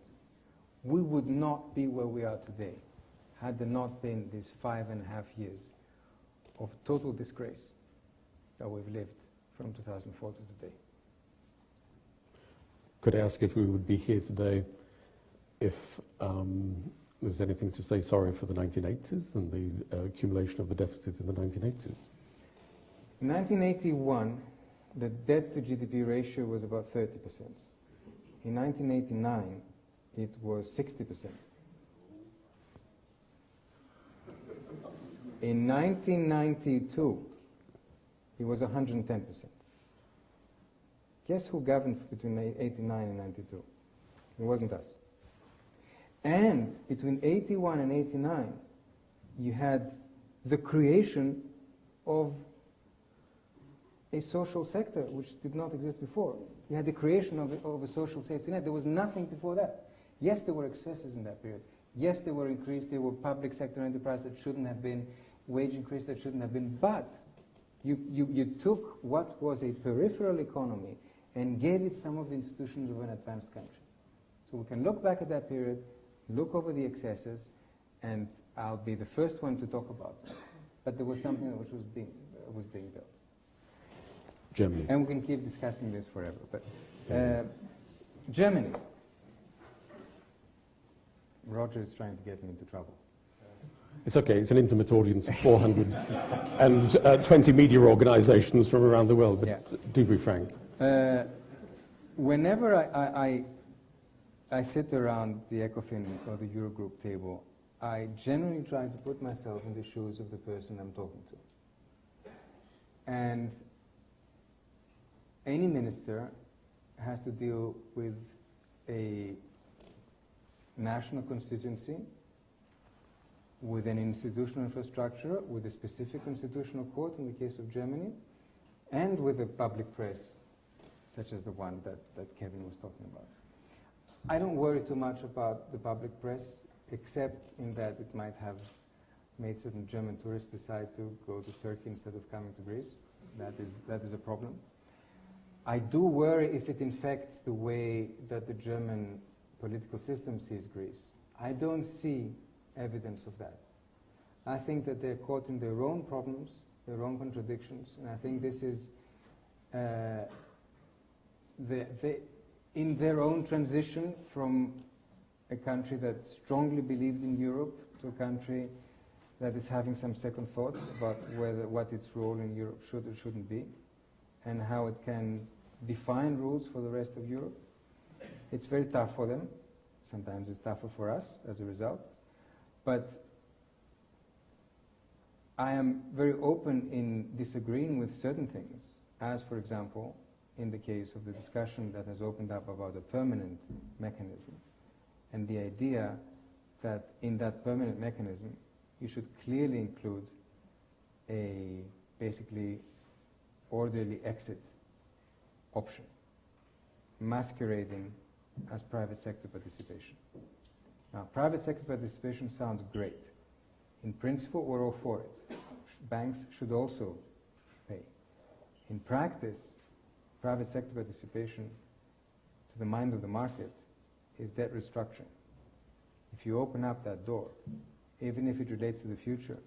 We would not be where we are today had there not been these 5.5 years of total disgrace that we've lived from 2004 to today. Could I ask if we would be here today if there was anything to say sorry for the 1980s and the accumulation of the deficits in the 1980s? In 1981, the debt to GDP ratio was about 30%. In 1989, it was 60%. In 1992, it was 110%. Guess who governed between 89 and 92? It wasn't us. And between 81 and 89, you had the creation of a social sector which did not exist before. You had the creation of a social safety net. There was nothing before that. Yes, there were excesses in that period. Yes, there were increased, there were public sector enterprise that shouldn't have been, wage increase that shouldn't have been, but you took what was a peripheral economy and gave it some of the institutions of an advanced country. So we can look back at that period, look over the excesses, and I'll be the first one to talk about them. But there was something which was being built. Germany. And we can keep discussing this forever. But Germany. Roger is trying to get me into trouble. It's okay, it's an intimate audience of 420 media organizations from around the world, but yeah. Do be frank. Whenever I sit around the ECOFIN or the Eurogroup table, I generally try to put myself in the shoes of the person I'm talking to. And any minister has to deal with a national constituency, with an institutional infrastructure, with a specific constitutional court in the case of Germany, and with a public press, such as the one that Kevin was talking about. I don't worry too much about the public press, except in that it might have made certain German tourists decide to go to Turkey instead of coming to Greece. That is a problem. I do worry if it infects the way that the German political system sees Greece. I don't see evidence of that. I think that they're caught in their own problems, their own contradictions, and I think this is in their own transition from a country that strongly believed in Europe to a country that is having some second thoughts about what its role in Europe should or shouldn't be, and how it can define rules for the rest of Europe. It's very tough for them. Sometimes it's tougher for us as a result. But I am very open in disagreeing with certain things, as, for example, in the case of the discussion that has opened up about a permanent mechanism, and the idea that in that permanent mechanism you should clearly include a basically orderly exit option, masquerading as private sector participation. Now, private sector participation sounds great. In principle, we're all for it. Banks should also pay. In practice, private sector participation, to the mind of the market, is debt restructuring. If you open up that door, even if it relates to the future,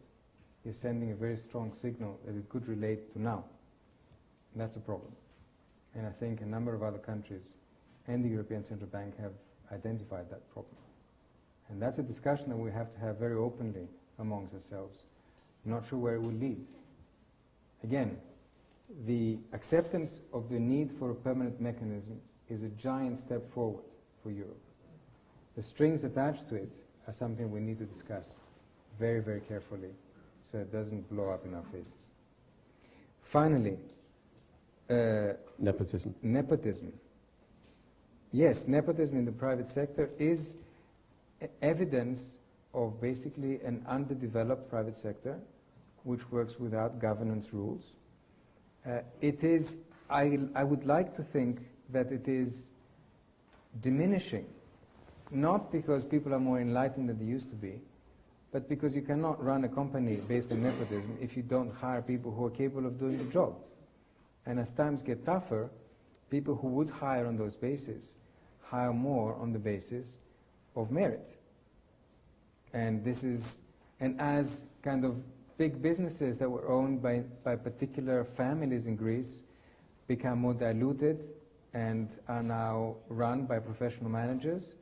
you're sending a very strong signal that it could relate to now. And that's a problem. And I think a number of other countries and the European Central Bank have identified that problem. And that's a discussion that we have to have very openly amongst ourselves. I'm not sure where it will lead. Again, the acceptance of the need for a permanent mechanism is a giant step forward for Europe. The strings attached to it are something we need to discuss very, very carefully so it doesn't blow up in our faces. Finally, nepotism. Nepotism. Yes, nepotism in the private sector is evidence of basically an underdeveloped private sector which works without governance rules. It is, I would like to think that it is diminishing, not because people are more enlightened than they used to be, but because you cannot run a company based on nepotism if you don't hire people who are capable of doing the job. And as times get tougher, people who would hire on those bases hire more on the basis of merit. And this is, and as kind of big businesses that were owned by particular families in Greece become more diluted and are now run by professional managers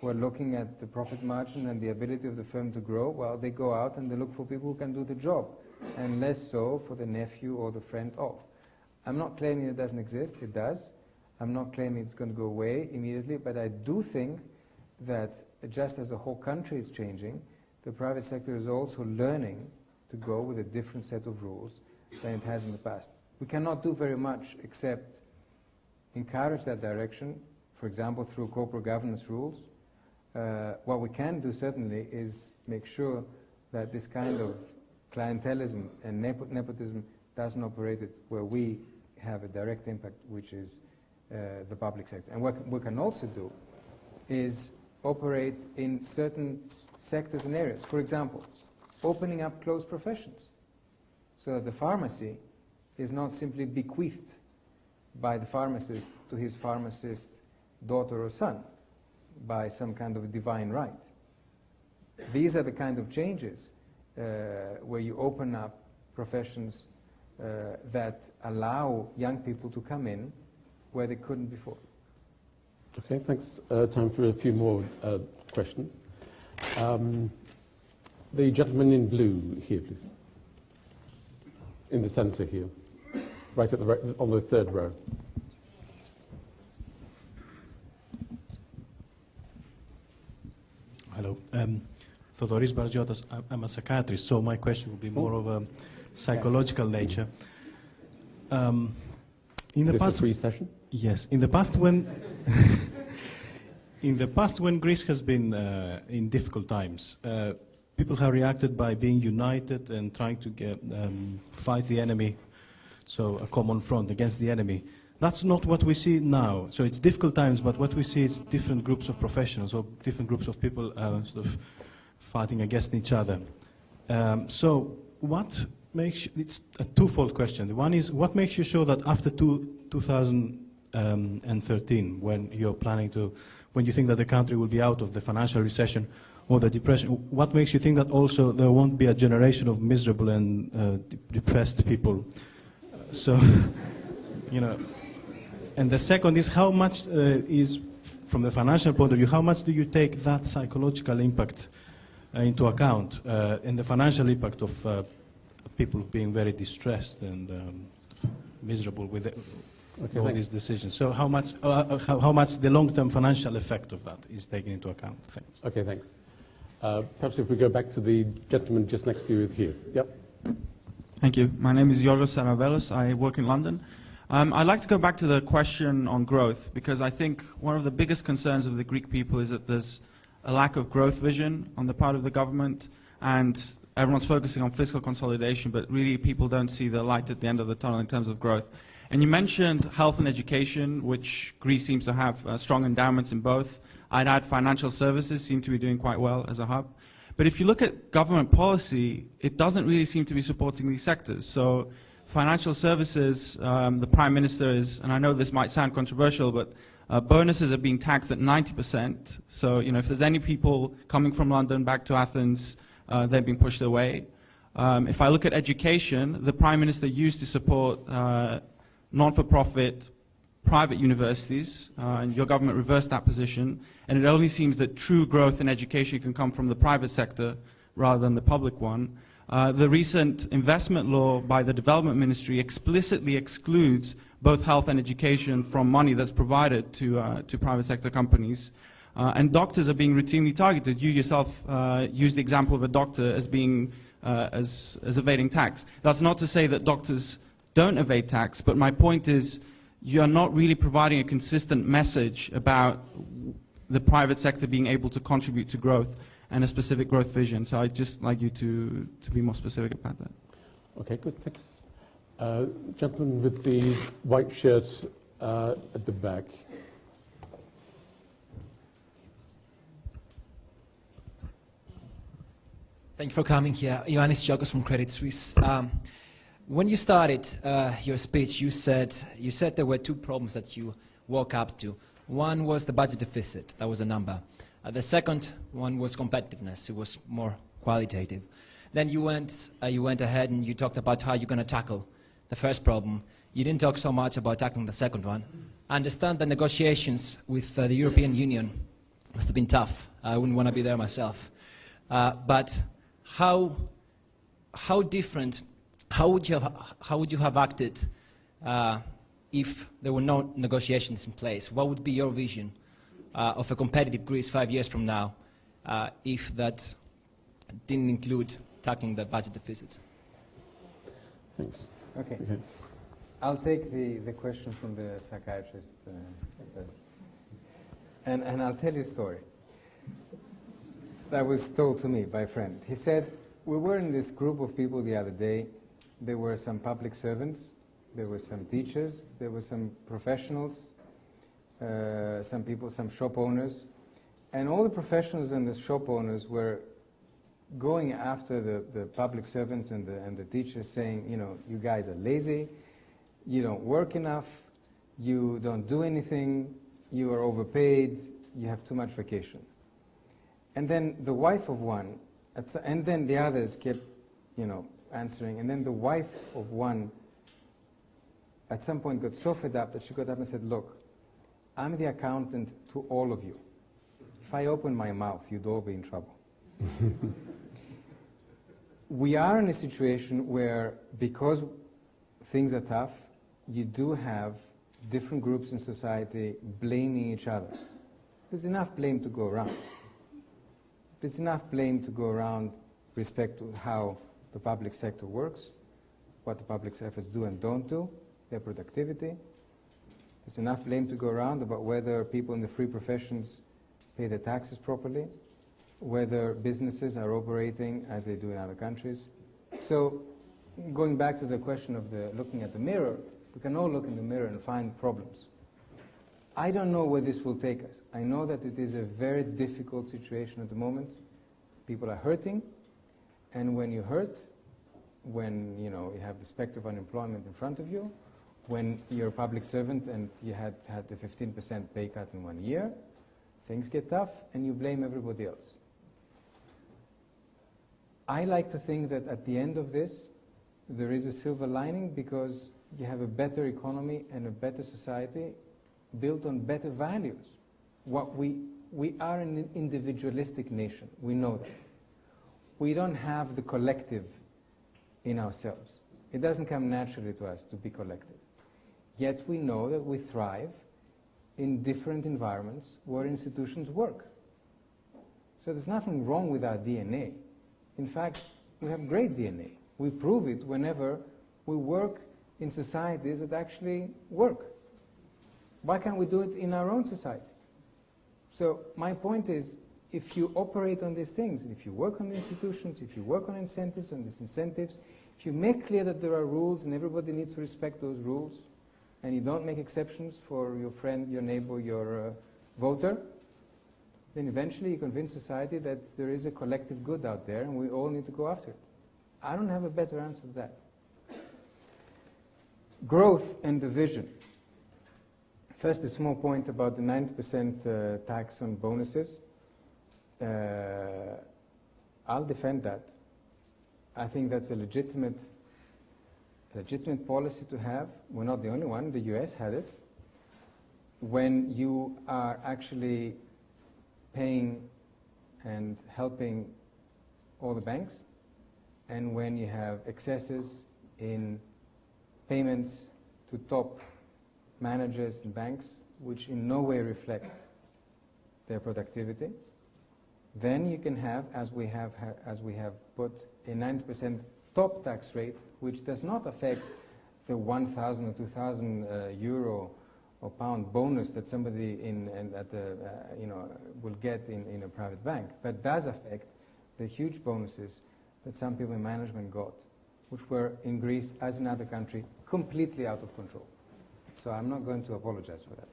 who are looking at the profit margin and the ability of the firm to grow, well, they go out and they look for people who can do the job, and less so for the nephew or the friend of. I'm not claiming it doesn't exist, it does. I'm not claiming it's going to go away immediately, but I do think that just as the whole country is changing, the private sector is also learning to go with a different set of rules than it has in the past. We cannot do very much except encourage that direction, for example, through corporate governance rules. What we can do certainly is make sure that this kind of clientelism and nepotism doesn't operate it where we have a direct impact, which is the public sector. And what we can also do is operate in certain sectors and areas. For example, opening up closed professions, so that the pharmacy is not simply bequeathed by the pharmacist to his pharmacist daughter or son by some kind of divine right. These are the kind of changes where you open up professions that allow young people to come in where they couldn't before. Okay, thanks. Time for a few more questions. The gentleman in blue here, please. In the centre here, right at the on the third row. Hello. Thodoris Bargiotas, I'm a psychiatrist, so my question will be more of a psychological nature. In the past, free session? Yes. In the past, when when Greece has been in difficult times, people have reacted by being united and trying to fight the enemy, so a common front against the enemy. That's not what we see now. So it's difficult times, but what we see is different groups of professionals or different groups of people sort of fighting against each other. So what makes you, it's a twofold question. The one is, what makes you sure that after 2013, when you're planning to, when you think that the country will be out of the financial recession or the depression, what makes you think that also there won't be a generation of miserable and depressed people? So, you know, and the second is, how much is, from the financial point of view, how much do you take that psychological impact into account, and the financial impact of people being very distressed and miserable with all these decisions? So how much the long-term financial effect of that is taken into account? Thanks. Okay, thanks. Perhaps if we go back to the gentleman just next to you here. Yep. Thank you. My name is Yorgos Saravelos. I work in London. I'd like to go back to the question on growth, because I think one of the biggest concerns of the Greek people is that there's a lack of growth vision on the part of the government, and everyone's focusing on fiscal consolidation, but really people don't see the light at the end of the tunnel in terms of growth. And you mentioned health and education, which Greece seems to have strong endowments in both. I'd add financial services seem to be doing quite well as a hub. But if you look at government policy, it doesn't really seem to be supporting these sectors. So financial services, the Prime Minister is, and I know this might sound controversial, but bonuses are being taxed at 90%. So, you know, if there's any people coming from London back to Athens, they've been pushed away. If I look at education, the Prime Minister used to support non-for-profit private universities, and your government reversed that position, and it only seems that true growth in education can come from the private sector rather than the public one. The recent investment law by the Development Ministry explicitly excludes both health and education from money that's provided to private sector companies. And doctors are being routinely targeted. You yourself used the example of a doctor as being as evading tax. That's not to say that doctors don't evade tax, but my point is you're not really providing a consistent message about the private sector being able to contribute to growth and a specific growth vision. So I'd just like you to be more specific about that. Okay, good, thanks. Gentleman with the white shirt at the back. Thank you for coming here. Ioannis Giorgos from Credit Suisse. When you started your speech, you said there were two problems that you woke up to. One was the budget deficit, that was a number. The second one was competitiveness, it was more qualitative. Then you went ahead and you talked about how you're going to tackle the first problem. You didn't talk so much about tackling the second one. I understand the negotiations with the European Union must have been tough. I wouldn't want to be there myself. But how different, how would you have acted if there were no negotiations in place? What would be your vision of a competitive Greece 5 years from now if that didn't include tackling the budget deficit? Thanks. Okay. I'll take the question from the psychiatrist first. And I'll tell you a story that was told to me by a friend. He said, we were in this group of people the other day. There were some public servants, there were some teachers, there were some professionals, some people, some shop owners. And all the professionals and the shop owners were going after the public servants and the teachers, saying, you know, you guys are lazy, you don't work enough, you don't do anything, you are overpaid, you have too much vacation. And then the wife of one, and then the others kept, you know, answering, and then the wife of one at some point got so fed up that she got up and said, look, I'm the accountant to all of you. If I open my mouth, you'd all be in trouble. We are in a situation where, because things are tough, you do have different groups in society blaming each other. There's enough blame to go around. There's enough blame to go around with respect to how the public sector works, what the public sectors do and don't do, their productivity. There's enough blame to go around about whether people in the free professions pay their taxes properly, whether businesses are operating as they do in other countries. So, going back to the question of looking at the mirror, We can all look in the mirror and find problems. I don't know where this will take us. I know that it is a very difficult situation at the moment. People are hurting, and when you hurt, when you have the specter of unemployment in front of you, when you're a public servant and you had a 15% pay cut in 1 year, things get tough and you blame everybody else. I like to think that at the end of this, there is a silver lining, because you have a better economy and a better society built on better values. We are an individualistic nation. We know that. We don't have the collective in ourselves. It doesn't come naturally to us to be collective. Yet we know that we thrive in different environments where institutions work. So there's nothing wrong with our DNA. In fact, we have great DNA. We prove it whenever we work in societies that actually work. Why can't we do it in our own society? So my point is, if you operate on these things, if you work on the institutions, if you work on incentives and disincentives, if you make clear that there are rules and everybody needs to respect those rules, and you don't make exceptions for your friend, your neighbor, your voter, then eventually you convince society that there is a collective good out there and we all need to go after it. I don't have a better answer to that. Growth and the vision. First, a small point about the 90% tax on bonuses. I'll defend that. I think that's a legitimate policy to have. We're not the only one. The US had it. When you are actually paying and helping all the banks, and when you have excesses in payments to top managers and banks, which in no way reflect their productivity, then you can have, as we have put, a 90% top tax rate, which does not affect the 1,000 or 2,000 euro or pound bonus that somebody will get in a private bank, but does affect the huge bonuses that some people in management got, which were in Greece, as in other countries, completely out of control. So I'm not going to apologize for that.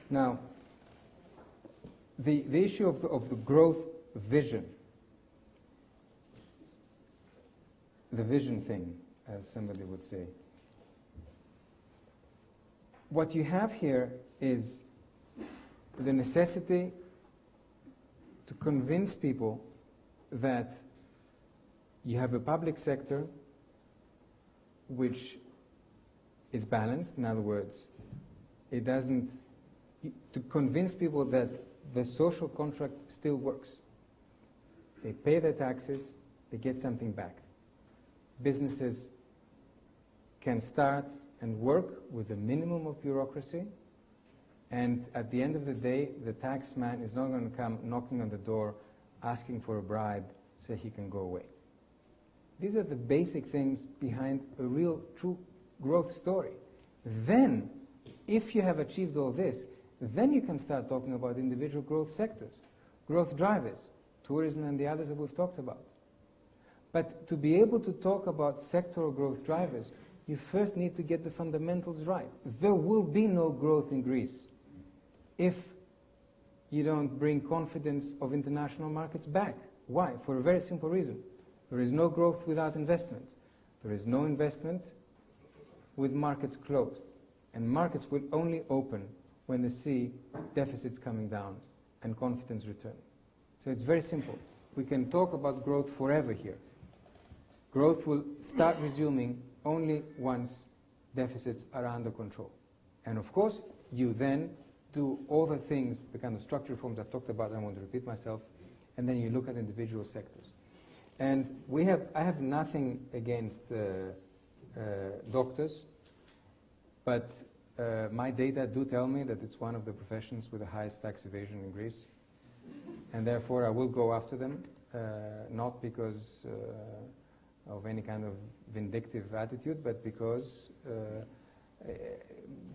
Now, the issue of the growth vision, the vision thing, as somebody would say. What you have here is the necessity to convince people that you have a public sector which is balanced. In other words, it doesn't, to convince people that the social contract still works. They pay their taxes, they get something back. Businesses can start and work with a minimum of bureaucracy, and at the end of the day, the tax man is not going to come knocking on the door asking for a bribe so he can go away. These are the basic things behind a real, true growth story. Then, if you have achieved all this, then you can start talking about individual growth sectors, growth drivers, tourism and the others that we've talked about. But to be able to talk about sectoral growth drivers, you first need to get the fundamentals right. There will be no growth in Greece if you don't bring confidence of international markets back. Why? For a very simple reason. There is no growth without investment. There is no investment with markets closed. And markets will only open when they see deficits coming down and confidence returning. So it's very simple. We can talk about growth forever here. Growth will start resuming only once deficits are under control. And of course, you then do all the things, the kind of structural reforms I've talked about, I don't want to repeat myself, and then you look at individual sectors. And I have nothing against doctors, but my data do tell me that it's one of the professions with the highest tax evasion in Greece. And therefore, I will go after them, not because of any kind of vindictive attitude, but because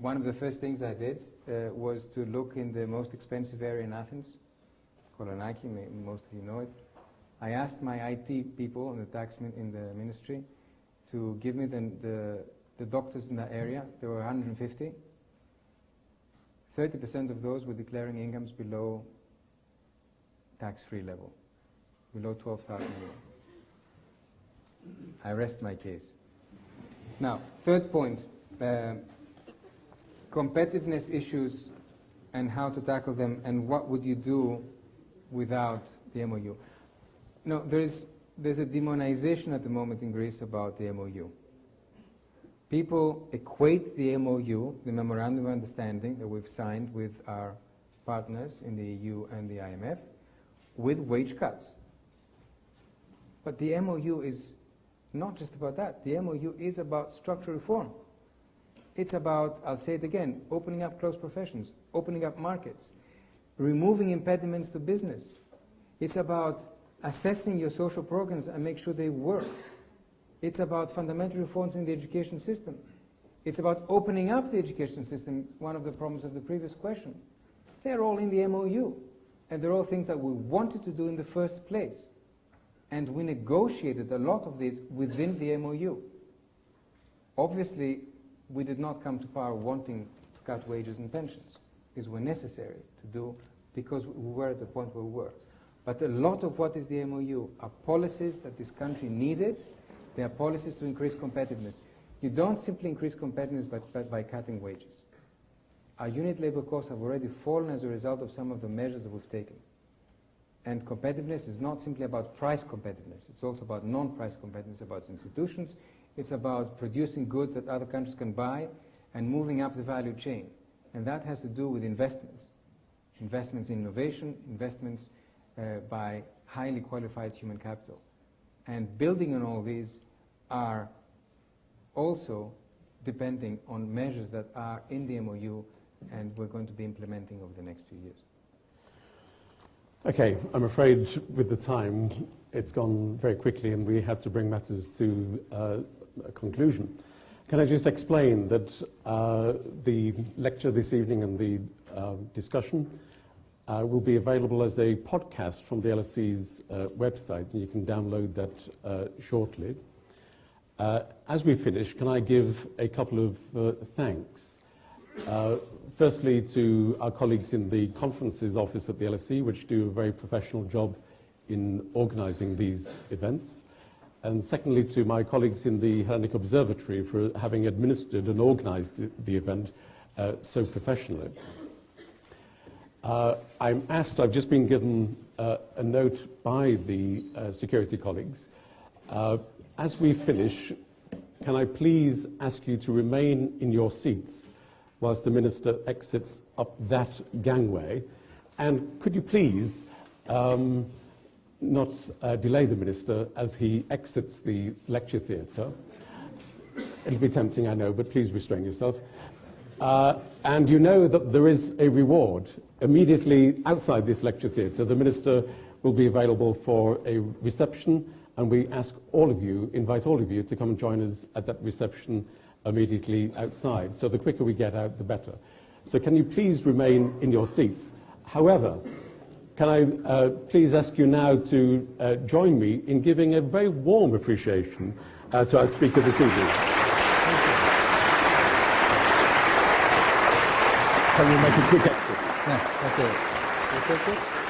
one of the first things I did was to look in the most expensive area in Athens, Kolonaki, most of you know it. I asked my IT people in the ministry to give me the the doctors in that area, there were 150. 30% of those were declaring incomes below tax-free level, below 12,000 euro. I rest my case. Now, third point, competitiveness issues and how to tackle them, and what would you do without the MOU? No, there's a demonization at the moment in Greece about the MOU. People equate the MOU, the Memorandum of Understanding that we've signed with our partners in the EU and the IMF, with wage cuts. But the MOU is not just about that. The MOU is about structural reform. It's about, I'll say it again, opening up closed professions, opening up markets, removing impediments to business. It's about assessing your social programs and make sure they work. It's about fundamental reforms in the education system. It's about opening up the education system, one of the problems of the previous question. They're all in the MOU. And they're all things that we wanted to do in the first place. And we negotiated a lot of these within the MOU. Obviously, we did not come to power wanting to cut wages and pensions. These were necessary to do because we were at the point where we were. But a lot of what is the MOU are policies that this country needed. They are policies to increase competitiveness. You don't simply increase competitiveness by cutting wages. Our unit labor costs have already fallen as a result of some of the measures that we've taken. And competitiveness is not simply about price competitiveness. It's also about non-price competitiveness, about institutions. It's about producing goods that other countries can buy and moving up the value chain. And that has to do with investments. Investments in innovation, investments by highly qualified human capital. And building on all these are also depending on measures that are in the MOU and we're going to be implementing over the next few years. Okay, I'm afraid with the time, it's gone very quickly and we have to bring matters to a conclusion. Can I just explain that the lecture this evening and the discussion will be available as a podcast from the LSE's website, and you can download that shortly. As we finish, can I give a couple of thanks? Firstly, to our colleagues in the conferences office at the LSE, which do a very professional job in organising these events. And secondly, to my colleagues in the Hellenic Observatory for having administered and organised the event so professionally. I've just been given a note by the security colleagues. As we finish, can I please ask you to remain in your seats whilst the Minister exits up that gangway? And could you please not delay the Minister as he exits the lecture theatre? It'll be tempting, I know, but please restrain yourself. And you know that there is a reward. Immediately outside this lecture theatre, the Minister will be available for a reception, and we ask all of you, invite all of you to come and join us at that reception immediately outside. So the quicker we get out, the better. So can you please remain in your seats? However, can I please ask you now to join me in giving a very warm appreciation to our speaker this evening. Can we make a quick exit? Yeah, okay. You take this?